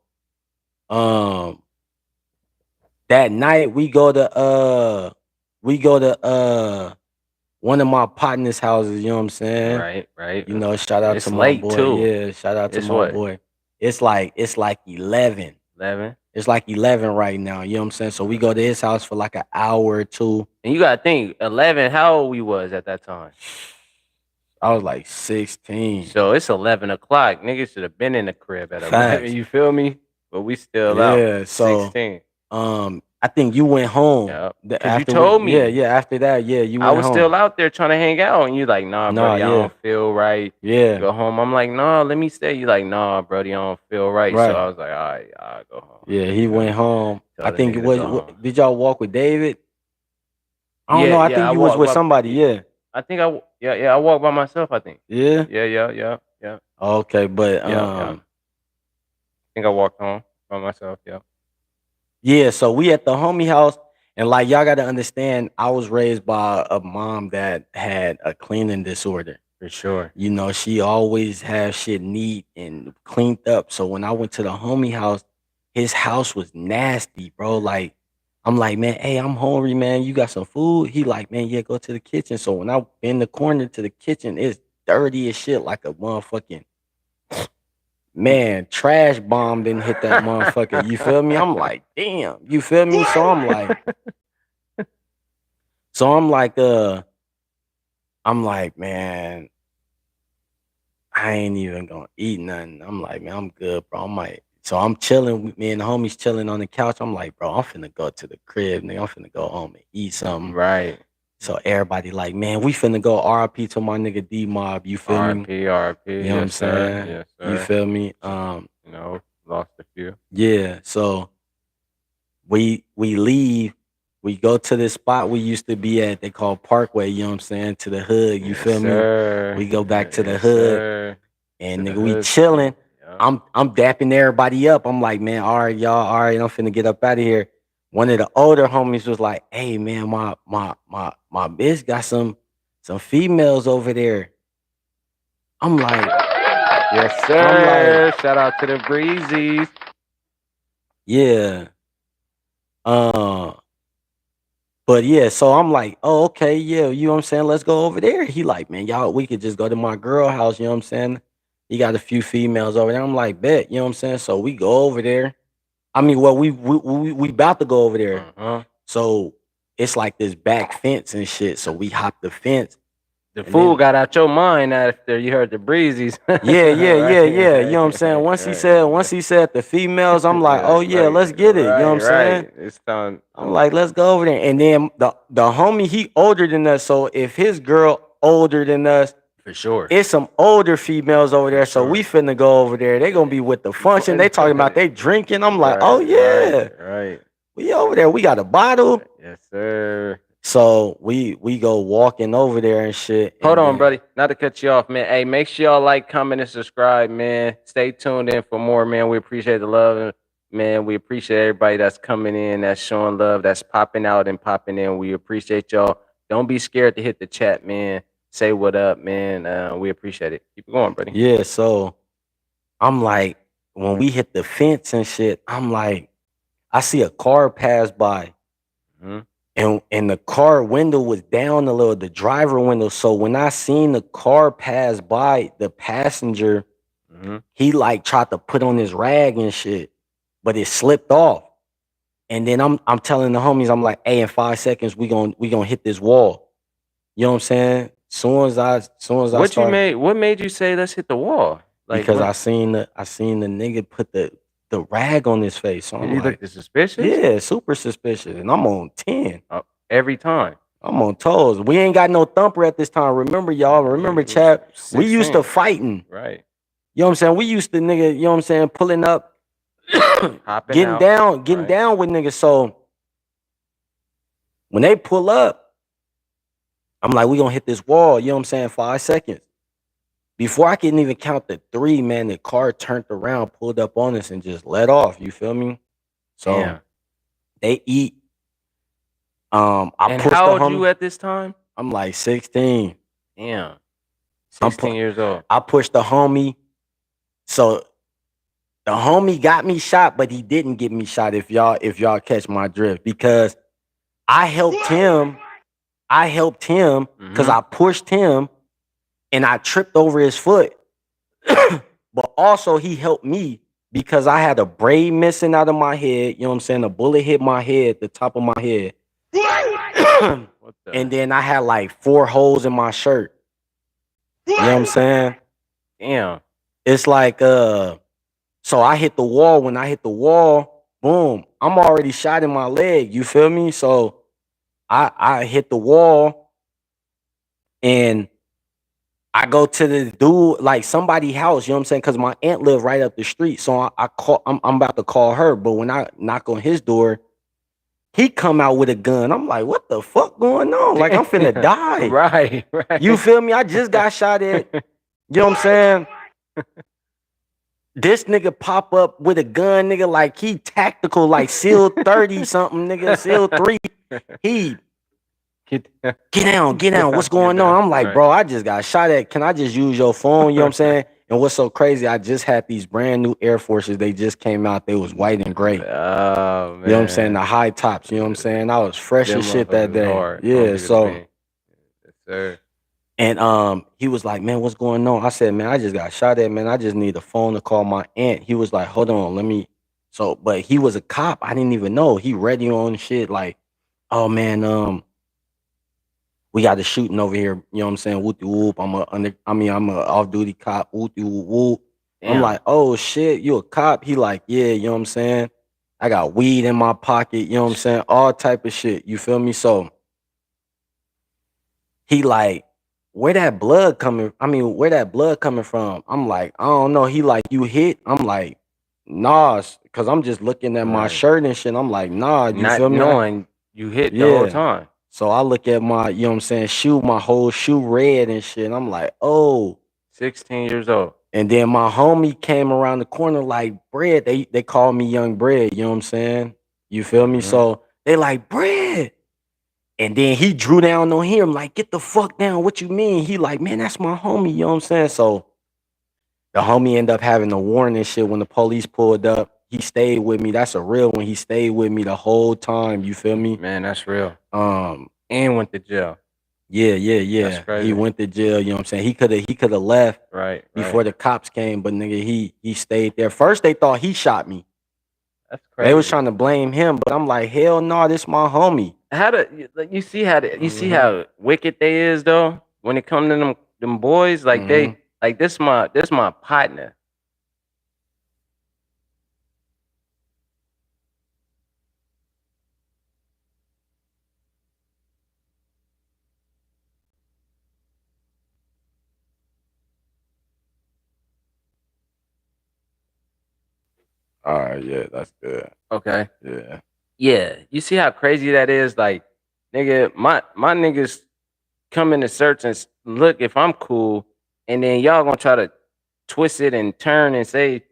that night we go to one of my partners' houses, you know what I'm saying? Right. You know, shout out to my boy. Too. Yeah, shout out to my boy. It's like 11. 11. It's like 11 right now, you know what I'm saying? So we go to his house for like an hour or two. And you gotta think, 11, how old we was at that time? I was like 16. So it's 11 o'clock. Niggas should have been in the crib at 11. You feel me? But we still out. Yeah, so 16. I think you went home. Yeah, because you told me. Yeah, after that, you went home. I was still out there trying to hang out, and you like, nah, bro, I don't feel right. Yeah. Go home. I'm like, nah, let me stay. You like, nah, brody, I don't feel right. So I was like, all right, I'll go home. Yeah, he went home. I think did y'all walk with David? I don't know. I think you was with somebody. Yeah. I think I walked by myself. I think. Yeah. Yeah. Okay, but I think I walked home by myself. Yeah. Yeah, so we at the homie house, and like y'all got to understand, I was raised by a mom that had a cleaning disorder. For sure. You know, she always had shit neat and cleaned up. So when I went to the homie house, his house was nasty, bro. Like, I'm like, man, hey, I'm hungry, man. You got some food? He like, man, yeah, go to the kitchen. So when I in the corner to the kitchen, it's dirty as shit, like a motherfucking man, trash bomb didn't hit that motherfucker. You feel me? I'm like, damn. You feel me? So I'm like, man, I ain't even gonna eat nothing. I'm like, man, I'm good, bro. So I'm chilling with me and the homies chilling on the couch. I'm like, bro, I'm finna go to the crib, nigga. I'm finna go home and eat something. Right. So everybody like, man, we finna go RIP to my nigga D Mob. You feel me? RIP. You know what I'm saying? Yes, sir. You feel me? Lost a few. Yeah. So we leave. We go to this spot we used to be at. They call Parkway. You know what I'm saying? To the hood. You feel me? We go back to the hood, and nigga, we chilling. I'm dapping everybody up. I'm like, man, all right, y'all, all right, I'm finna get up out of here. One of the older homies was like, hey man, my bitch got some females over there. I'm like, yes, sir. Shout out to the Breezies. Yeah. But yeah, so I'm like, oh, okay, yeah, you know what I'm saying? Let's go over there. He like, man, y'all, we could just go to my girl house, you know what I'm saying? He got a few females over there. I'm like, bet, you know what I'm saying? So we go over there. I mean, well, we about to go over there. So it's like this back fence and shit. So we hopped the fence. The fool got out your mind after you heard the Breezies. Yeah. You know what I'm saying? Once he said the females, I'm like, oh yeah, let's get it. You know what I'm saying? It's time. I'm like, let's go over there. And then the homie, he older than us. So if his girl older than us, for sure, it's some older females over there. So we finna go over there. They gonna be with the function. They talking about they drinking. I'm like, oh yeah, right. We over there. We got a bottle. Yes, sir. So we go walking over there and shit. Hold on, buddy. Not to cut you off, man. Hey, make sure y'all like, comment, and subscribe, man. Stay tuned in for more, man. We appreciate the love, man. We appreciate everybody that's coming in, that's showing love, that's popping out and popping in. We appreciate y'all. Don't be scared to hit the chat, man. Say what up, man. We appreciate it. Keep it going, buddy. Yeah, so I'm like, when we hit the fence and shit, I'm like, I see a car pass by. And the car window was down a little, the driver window. So when I seen the car pass by, the passenger, he like tried to put on his rag and shit, but it slipped off. And then I'm telling the homies, I'm like, hey, in 5 seconds we gonna hit this wall. You know what I'm saying? Soon as I What made you say let's hit the wall? Like, because I seen the nigga put the rag on his face. So I'm like, suspicious? Yeah, super suspicious. And I'm on 10. Every time. I'm on toes. We ain't got no thumper at this time. Remember, y'all. Remember, Chad? We used to fighting. Right. You know what I'm saying? We used to, nigga, you know what I'm saying, pulling up, getting down with niggas. So when they pull up, I'm like, we gonna hit this wall, you know what I'm saying, 5 seconds. Before I can even count the 3, man, the car turned around, pulled up on us, and just let off. You feel me? So they eat. I and how old you at this time? I'm like 16. Damn. 16 years old. I pushed the homie. So the homie got me shot, but he didn't get me shot, if y'all catch my drift, because I helped him. Because I pushed him and I tripped over his foot. But also he helped me because I had a braid missing out of my head. You know what I'm saying? A bullet hit my head, the top of my head. And then I had like 4 holes in my shirt. You know what I'm saying? Damn. It's like, so I hit the wall. When I hit the wall, boom, I'm already shot in my leg. You feel me? So I hit the wall and I go to the dude, like somebody's house, you know what I'm saying? Because my aunt lived right up the street. So I'm about to call her. But when I knock on his door, he come out with a gun. I'm like, what the fuck going on? Like, I'm finna die. Right. You feel me? I just got shot at. You know what I'm saying? This nigga pop up with a gun, nigga, like he tactical, like SEAL 30 something, nigga, SEAL 3. He get down. What's going on? I'm like, bro, I just got shot at. Can I just use your phone? You know what I'm saying? And what's so crazy, I just had these brand new Air Forces. They just came out. They was white and gray. Oh, man. You know what I'm saying? The high tops. You know what I'm saying? I was fresh as shit that day. Hard. Yeah, so. Yes, sir. And he was like, man, what's going on? I said, man, I just got shot at, man. I just need a phone to call my aunt. He was like, hold on, let me. So, but he was a cop. I didn't even know. He ready on shit like, oh man, we got a shooting over here. You know what I'm saying? Whoop whoop. I'm a off-duty cop. Whoop whoop whoop. I'm like, oh shit, you a cop? He like, yeah, you know what I'm saying? I got weed in my pocket, you know what I'm saying? All type of shit. You feel me? So he like, where that blood coming from? I'm like, I don't know. He like, you hit? I'm like, nah, because I'm just looking at my shirt and shit. I'm like, nah, you not feel me? Knowing you hit the whole time. So I look at my, you know what I'm saying, shoe, my whole shoe red and shit. And I'm like, oh. 16 years old. And then my homie came around the corner like, Bread. They call me Young Bread, you know what I'm saying? You feel me? So they like, Bread. And then he drew down on him, like, get the fuck down. What you mean? He like, man, that's my homie. You know what I'm saying? So the homie ended up having a warrant and shit when the police pulled up. He stayed with me. That's a real one. He stayed with me the whole time. You feel me? Man, that's real. And went to jail. Yeah. He went to jail. You know what I'm saying? He could have left before the cops came, but nigga, he stayed there. First, they thought he shot me. That's crazy. They was trying to blame him, but I'm like, hell no, this my homie. You see how wicked they is though when it comes to them boys, like they like this my partner. All right, yeah, that's good. Okay. Yeah. Yeah. You see how crazy that is? Like, nigga, my niggas come in to search and look if I'm cool, and then y'all gonna try to twist it and turn and say,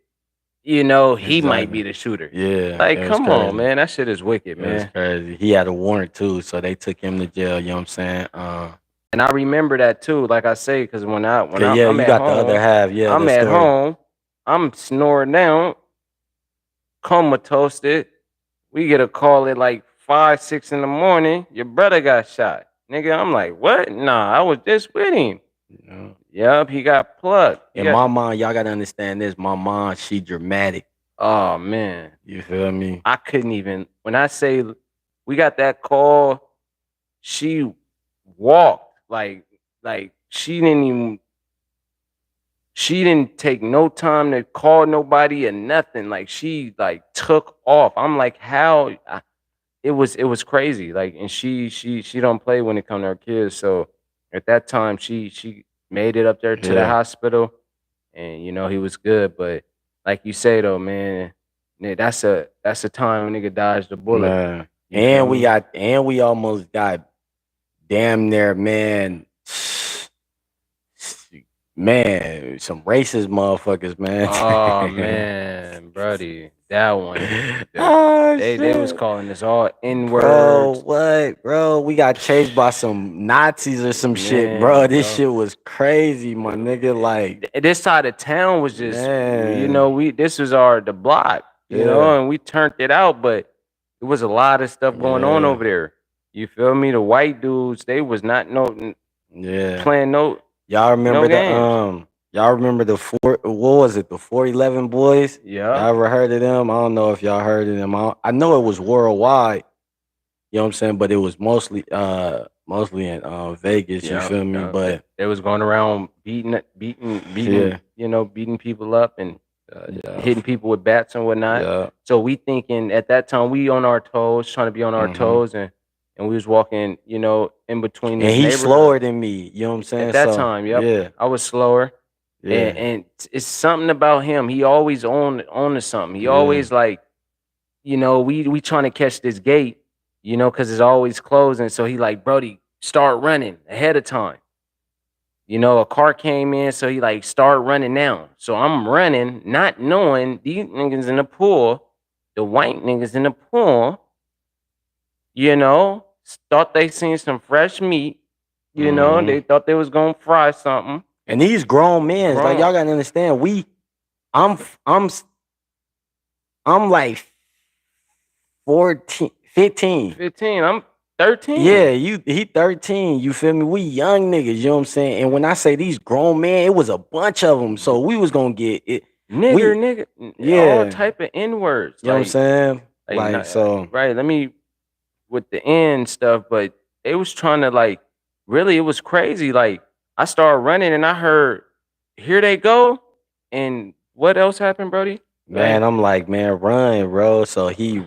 you know, he might be the shooter. Yeah. Like, come on, man. That shit is wicked, man. That's crazy. He had a warrant too, so they took him to jail, you know what I'm saying? And I remember that too, like I say, because when I'm you at got home, the other half. Yeah. I'm at home. I'm snoring down, comatose. We get a call at like 5, 6 in the morning. Your brother got shot. Nigga, I'm like, what? Nah, I was just with him. Yeah. Yup, he got plugged. And my mom, y'all gotta understand this. My mom, she dramatic. Oh man. You feel me? I couldn't even, when I say we got that call, she walked like she didn't take no time to call nobody or nothing. Like she like took off. I'm like, how? It was crazy. Like, and she don't play when it comes to her kids. So at that time, she made it up there to the hospital, and you know he was good. But like you say though, man, that's a time a nigga dodged the bullet. Man. And we almost got damn near, man, some racist motherfuckers, man. Oh man, buddy, that one. Oh, They was calling us all N-words. Bro, what? Bro, we got chased by some Nazis or some shit, bro. This shit was crazy, my nigga. Like, this side of town was just, you man. know, this was the block, you know, and we turned it out, but it was a lot of stuff going on over there. You feel me? The white dudes, they was not playing no. Y'all remember games. Y'all remember the 411 boys? Yeah. Y'all ever heard of them? I don't know if y'all heard of them. I know it was worldwide. You know what I'm saying? But it was mostly in Vegas. You feel me? But it was going around beating, you know, beating people up and hitting people with bats and whatnot. Yeah. So we thinking at that time we on our toes, trying to be on our toes, and we was walking, you know, in between. And he's slower than me. You know what I'm saying? At that time, yeah, I was slower. Yeah. And it's something about him. He always on to something. He always like, you know, we trying to catch this gate, you know, because it's always closing. So he like, Brody, start running ahead of time. You know, a car came in, so he like start running now. So I'm running, not knowing these niggas in the pool, the white niggas in the pool, you know, thought they seen some fresh meat. You know, they thought they was gonna fry something. And these grown men, like y'all gotta understand, I'm like 15. I'm 13. Yeah, he 13. You feel me? We young niggas, you know what I'm saying? And when I say these grown men, it was a bunch of them. So we was gonna get it. Nigger, all type of N-words. You know what I'm saying? Like so. Right, let me with the N stuff, but they was trying to like, really, it was crazy. Like I started running and I heard, here they go. And what else happened, Brody? Man, I'm like, man, run, bro. So he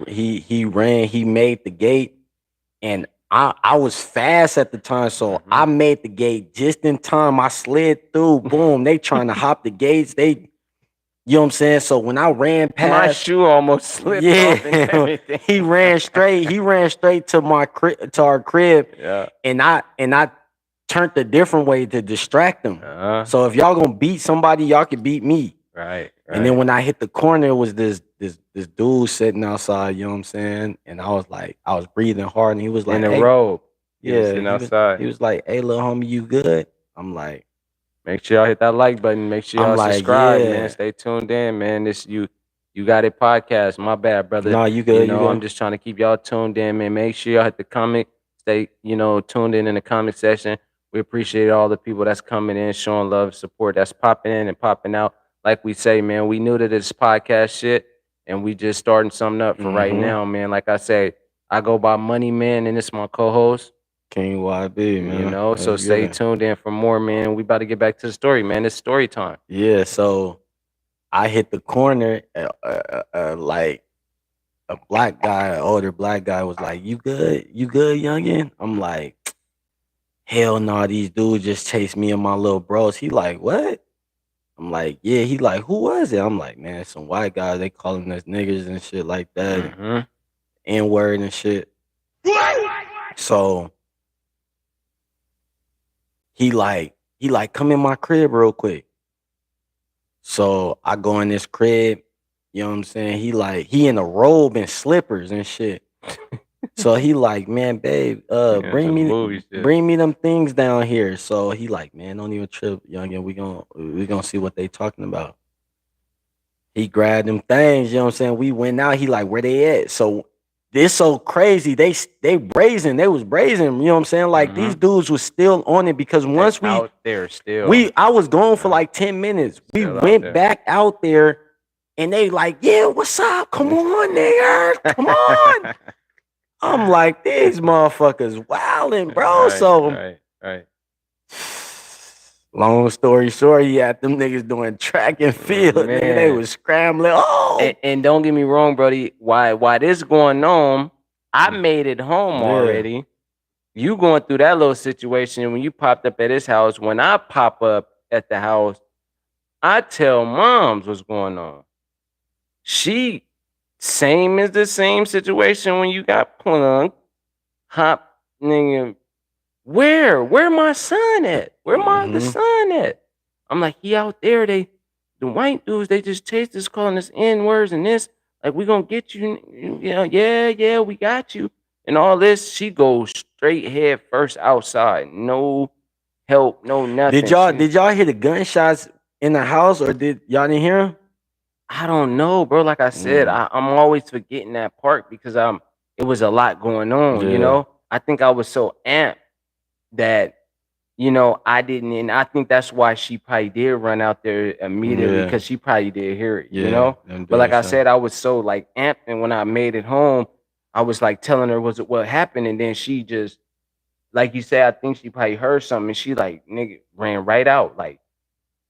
ran, he made the gate, and I was fast at the time, so I made the gate just in time. I slid through, boom. They trying to hop the gates. You know what I'm saying? So when I ran past, my shoe almost slipped off and everything. he ran straight to our crib. Yeah. And I turned a different way to distract them. So if y'all gonna beat somebody, y'all can beat me. Right. And then when I hit the corner, it was this dude sitting outside, you know what I'm saying? And I was breathing hard, and he was like, in a robe. Yeah, outside. He was like, hey, little homie, you good? I'm like, make sure y'all hit that like button. Make sure y'all subscribe, man. Stay tuned in, man. This you got it podcast. My bad, brother. No, you good. You know, I'm just trying to keep y'all tuned in, man. Make sure y'all hit the comment. Stay, you know, tuned in the comment section. We appreciate all the people that's coming in, showing love, support, that's popping in and popping out. Like we say, man, we knew that this podcast shit, and we just starting something up for right now, man. Like I say, I go by Money Man, and it's my co-host. King YB, man. You know, so stay tuned in for more, man. We about to get back to the story, man. It's story time. Yeah, so I hit the corner, like a black guy, an older black guy was like, you good, youngin? I'm like, hell no, these dudes just chased me and my little bros. He like, what? I'm like, yeah. He like, who was it? I'm like, man, some white guys, they calling us niggers and shit like that. N-word and shit. So he like, come in my crib real quick. So I go in this crib, you know what I'm saying? He in a robe and slippers and shit. So he like, man, babe, bring me them things down here. So he like, man, don't even trip, youngin. We gonna see what they talking about. He grabbed them things, you know what I'm saying? We went out, he like, where they at? So this so crazy. They brazen, they was brazen, you know what I'm saying? Like these dudes was still on it because once we out there still. I was gone for like 10 minutes. We Still out went there. back out there and they like, yeah, what's up? Come on, nigga. Come on. I'm like, these motherfuckers wilding, bro. So Right. long story short, he had them niggas doing track and field. Nigga, they Man. was scrambling. Oh, And don't get me wrong, Brody. Why this going on? I made it home Yeah. already. You going through that little situation when you popped up at his house. When I pop up at the house, I tell moms what's going on. She same as the same situation when you got plugged. Hop, nigga. Where my son at? Where my other son at? I'm like, he out there. The white dudes, they just chased us, calling us N-words and this. Like, we gonna get you. You know, yeah, we got you. And all this, she goes straight head first outside. No help, no nothing. Did y'all hear the gunshots in the house, or did y'all didn't hear them? I don't know, bro. Like I said, I'm always forgetting that part because it was a lot going on, you know. I think I was so amped that, you know, I didn't, and I think that's why she probably did run out there immediately because she probably did hear it, you know. But like I said, I was so like amped, and when I made it home, I was like telling her what happened, and then she just, like you said, I think she probably heard something, and she like nigga ran right out, like,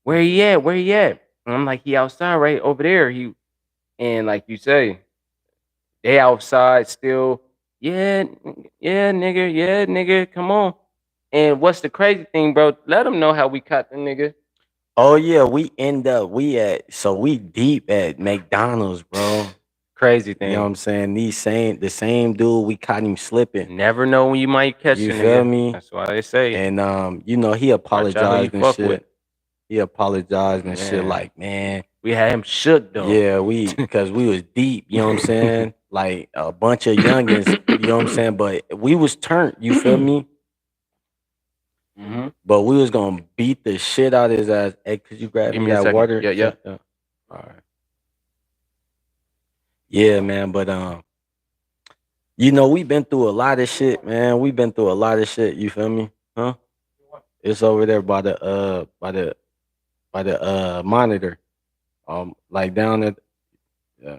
where he at? Where he at? And I'm like, he outside right over there. And like you say, they outside still. Yeah, nigga, come on. And what's the crazy thing, bro? Let them know how we caught the nigga. Oh yeah, we deep at McDonald's, bro. Crazy thing. You know what I'm saying? The same dude, we caught him slipping. Never know when you might catch You a feel nigga. me? That's why they say. And you know, he apologized and fuck shit. with. He apologized and shit like, man. We had him shook though. Yeah, because we was deep, you know what I'm saying? Like a bunch of youngins, you know what I'm saying? But we was turned, you feel me? But we was gonna beat the shit out of his ass. Hey, could you grab me that water? Yeah. All right. Yeah, man. But you know, we been through a lot of shit, man. We been through a lot of shit. You feel me? Huh? It's over there by the monitor. Like down at yeah.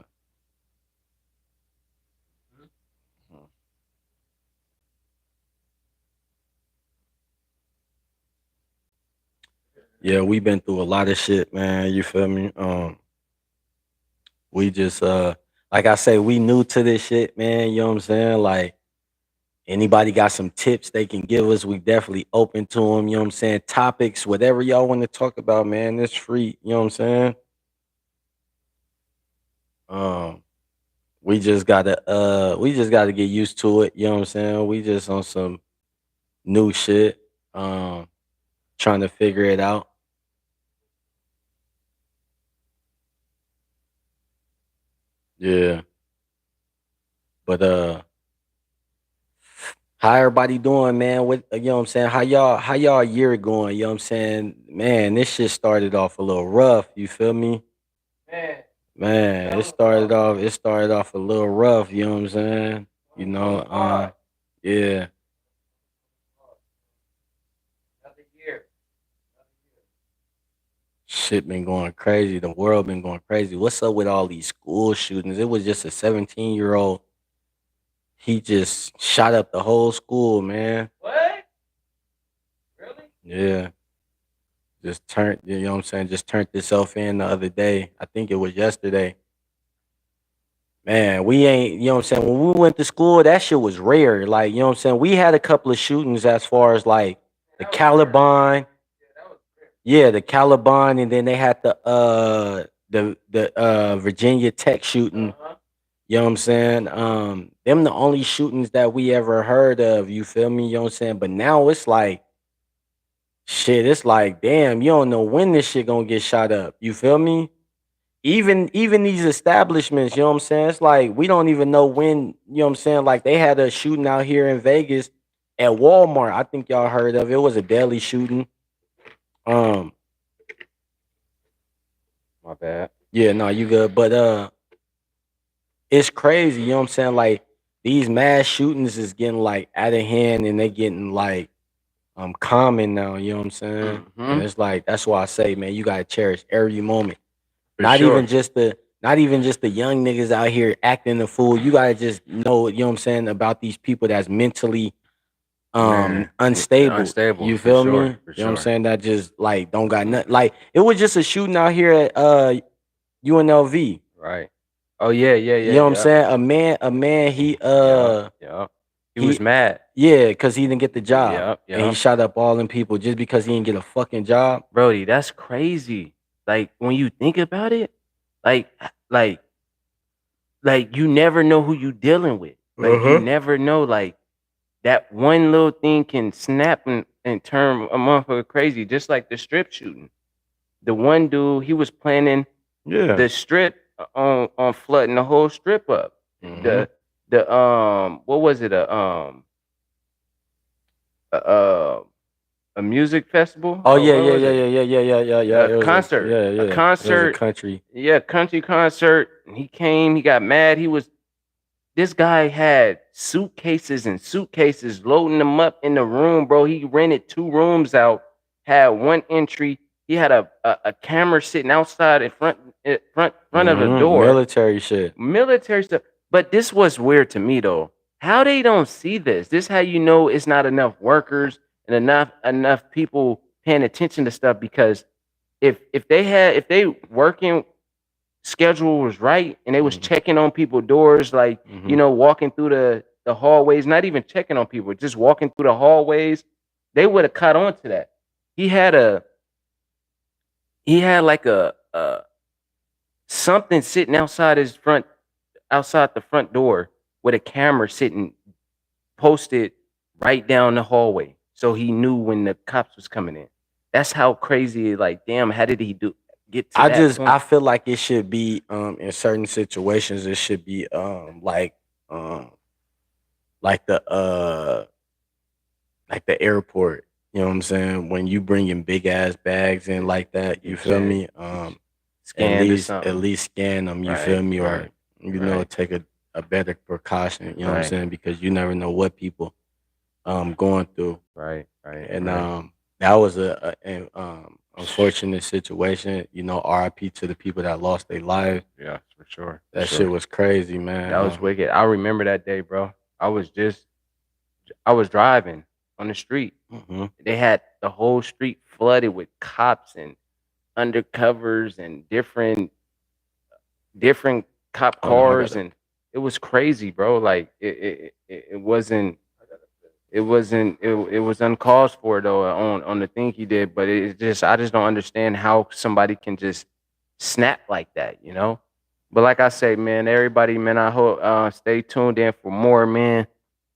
Yeah, we been through a lot of shit, man. You feel me? We just like I say, we new to this shit, man. You know what I'm saying? Like anybody got some tips they can give us, we definitely open to them. You know what I'm saying? Topics, whatever y'all want to talk about, man. It's free. You know what I'm saying? We just gotta get used to it. You know what I'm saying? We just on some new shit. Trying to figure it out. Yeah. But how everybody doing, man? What you know what I'm saying? How y'all year going? You know what I'm saying? Man, this shit started off a little rough, you feel me? Man, it started off a little rough, you know what I'm saying? You know, yeah. Shit been going crazy. The world been going crazy. What's up with all these school shootings? It was just a 17-year-old. He just shot up the whole school, man. What? Really? Yeah. Just turned, you know what I'm saying? Just turned itself in the other day. I think it was yesterday. Man, we ain't, you know what I'm saying? When we went to school, that shit was rare. Like, you know what I'm saying? We had a couple of shootings as far as like the Caliban. Yeah, the Caliban, and then they had the Virginia Tech shooting. You know what I'm saying? Them the only shootings that we ever heard of, you feel me? You know what I'm saying? But now it's like shit, it's like, damn, you don't know when this shit gonna get shot up. You feel me? Even these establishments, you know what I'm saying? It's like we don't even know when, you know what I'm saying? Like they had a shooting out here in Vegas at Walmart. I think y'all heard of it. It was a deadly shooting. My bad. Yeah, no, you good. But it's crazy, you know what I'm saying? Like these mass shootings is getting like out of hand and they getting like common now, you know what I'm saying? And it's like that's why I say, man, you gotta cherish every moment. For Not sure. even just the young niggas out here acting the fool. You gotta just know, you know what I'm saying, about these people that's mentally Man, unstable. unstable, You for feel me? sure, You for know what I'm sure. saying? That just like don't got nothing. Like it was just a shooting out here at UNLV. Right. Oh yeah, yeah, You yeah, know what I'm yeah, saying? A man yeah, yeah. He was he mad. yeah, cause he didn't get the job. Yep, And he yep. shot up all them people just because he didn't get a fucking job. Brody, that's crazy. Like when you think about it, like like like you never know who you dealing with. Like you Uh-huh. never know like that one little thing can snap and turn a motherfucker crazy, just like the strip shooting. The one dude, he was planning Yeah. the strip on flooding the whole strip up. Mm-hmm. The what was it? A a music festival? Oh yeah, What yeah, was yeah, it? yeah, yeah, yeah, yeah, yeah, yeah. A It was a concert. yeah, A yeah. It was a concert. country. Yeah, country concert. And he came, he got mad. This guy had suitcases and suitcases loading them up in the room, bro. He rented 2 rooms out, had one entry. He had a camera sitting outside in front of the Mm-hmm. door. Military shit. Military stuff. But this was weird to me though. How they don't see this? This how you know it's not enough workers and enough people paying attention to stuff, because if they working schedule was right and they was Mhm. checking on people doors, like Mhm. walking through the hallways, not even checking on people, just walking through the hallways, they would have caught on to that. He had a he had like a something sitting outside the front door with a camera sitting posted right down the hallway, so he knew when the cops was coming in. That's how crazy. Like, damn, how did he get to that I point? feel like it should be in certain situations it should be um like the airport. You know what I'm saying? When you bringing big ass bags in like that, you feel Yeah, me? At scanned or at something. least scan them. You feel Right, me? Or right, right, take a better precaution. You know what I'm right, saying? Because you never know what people going through. right, right, And right. that was a unfortunate situation. You know, RIP to the people that lost their lives. Yeah, for sure, for That shit sure. was crazy, man. That was wicked. I remember that day, bro. I was just I was driving on the street. Mhm. They had the whole street flooded with cops and undercovers and different cop Hold on, I cars, gotta. and it was crazy, bro. Like it wasn't it was uncalled for though on the thing he did, but it's just I just don't understand how somebody can just snap like that, you know. But like I say, man, everybody, man, I hope stay tuned in for more, man.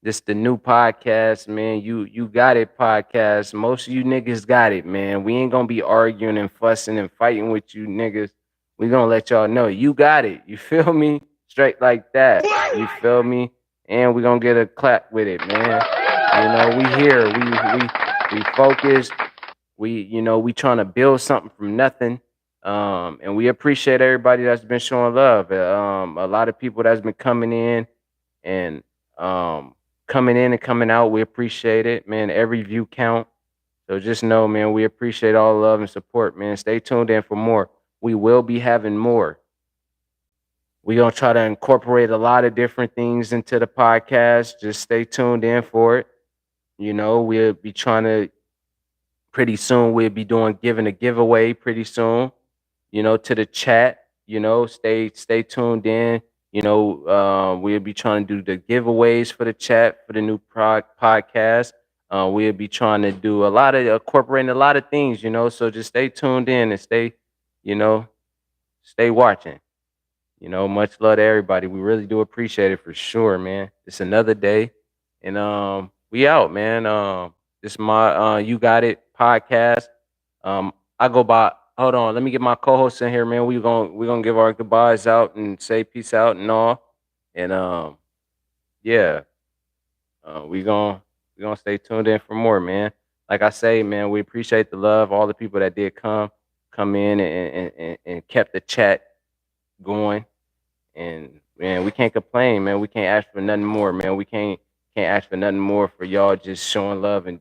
This the new podcast, man. You got it, podcast. Most of you niggas got it, man. We ain't gonna be arguing and fussing and fighting with you niggas. We gonna let y'all know you got it. You feel me? Straight like that. You feel me? And we gonna get a clap with it, man. You know, we here. We focused. We trying to build something from nothing. And we appreciate everybody that's been showing love. A lot of people that's been coming in and coming in and coming out. We appreciate it, man. Every view count. So just know, man, we appreciate all the love and support, man. Stay tuned in for more. We will be having more. We're gonna try to incorporate a lot of different things into the podcast. Just stay tuned in for it. We'll be trying to pretty soon. We'll be giving a giveaway pretty soon. To the chat. Stay tuned in. We'll be trying to do the giveaways for the chat for the new podcast. We'll be trying to do a lot of incorporating a lot of things. So just stay tuned in and you know, stay watching. Much love to everybody. We really do appreciate it for sure, man. It's another day, and we out, man. This is my You Got It podcast. I go by. Hold on, let me get my co-host in here, man. We gonna give our goodbyes out and say peace out and all, and yeah, we gonna stay tuned in for more, man. Like I say, man, we appreciate the love, all the people that did come in and kept the chat going, and man, we can't complain, man. We can't ask for nothing more, man. We can't ask for nothing more for y'all just showing love and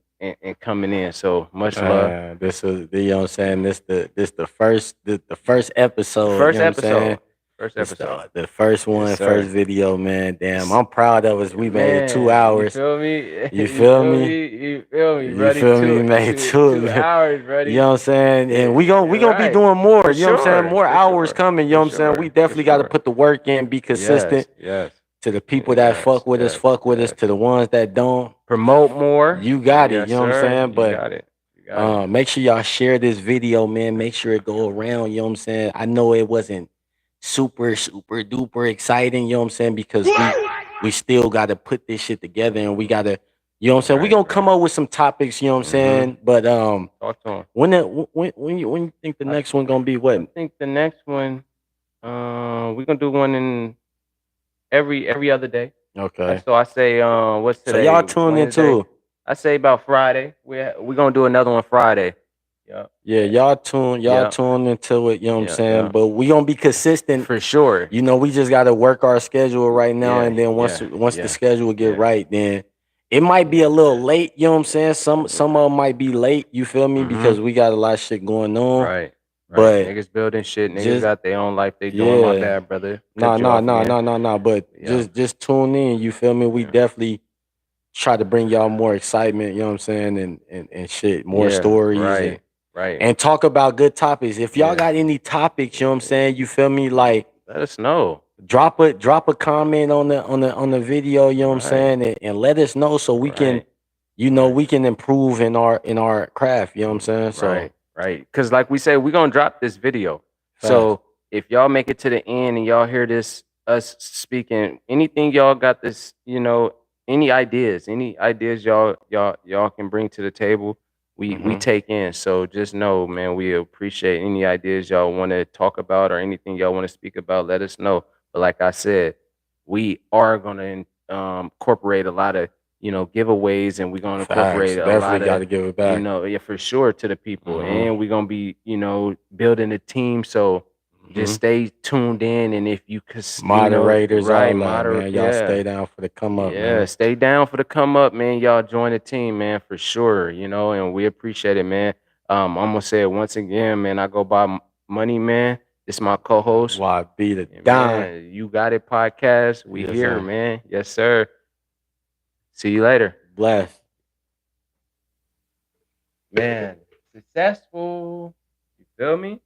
coming in. So much love. This is, you know what I'm saying? The first episode, you First know what I'm saying? episode. First It's episode. the first one, Yes, first sir. video, man. Damn, I'm proud of us. We made it 2 Man, you hours. feel me? You feel me? You feel me, You buddy? feel me? We Two, made two, two. 2 hours, You know buddy. what I'm saying? And we gonna be Right. doing more. For You know what I'm saying? sure. More For hours sure. coming. You know For what I'm saying? We sure. For definitely got to sure. put the work in, be consistent. Yes. To the people that fuck with us, fuck with us. To the ones that don't, Promote more. you got it. Yes, You know what I'm sir. saying? You But got it. You got it. make sure y'all share this video, man. Make sure it go around. You know what I'm saying? I know it wasn't super duper exciting. You know what I'm saying? Because we still got to put this shit together, and we got to. You know what I'm saying? We gonna come up with some topics. You know what I'm saying? But Talk to him. when you think the next one gonna be what? I think the next one, we're gonna do one in every other day. Okay. So I say, what's So today? y'all tune Wednesday. into. I say about Friday. We gonna do another one Friday. Yeah, y'all tune into it, you know what I'm saying? Yeah. But we gonna be consistent. For sure. You know, we just gotta work our schedule right now, and then once the schedule get right, then it might be a little late, you know what I'm saying? Some of them might be late, you feel me? Because we got a lot of shit going on. Right. But niggas building shit. Niggas just- got their own life they doing. My bad, brother. Nah. But just tune in, you feel me? We definitely try to bring y'all more excitement, you know what I'm saying, and shit, more stories. Right. And talk about good topics. If y'all got any topics, you know what I'm saying, you feel me, like let us know. Drop a comment on the video, you know what I'm saying, and let us know so we can, you know, we can improve in our craft, you know what I'm saying? So Right. Because like we said, we're gonna drop this video. So if y'all make it to the end and y'all hear this us speaking, anything y'all got this, you know, any ideas y'all can bring to the table, we take in. So just know, man, we appreciate any ideas y'all want to talk about or anything y'all want to speak about. Let us know. But like I said, we are gonna incorporate a lot of, you know, giveaways, and we're gonna incorporate a lot of, gotta give it back. you know, for sure, to the people, and we're gonna be, you know, building a team. So just stay tuned in, and if you could, Moderators, you know, all that, man. Y'all stay down for the come up, man. stay down for the come up, man. Y'all join the team, man, for sure. You know, and we appreciate it, man. I'm gonna say it once again, man. I go by Money Man. This is my co-host. Why be the Don? You Got It podcast. We here, man. Yes, sir. See you later. Bless. Man, successful. You feel me?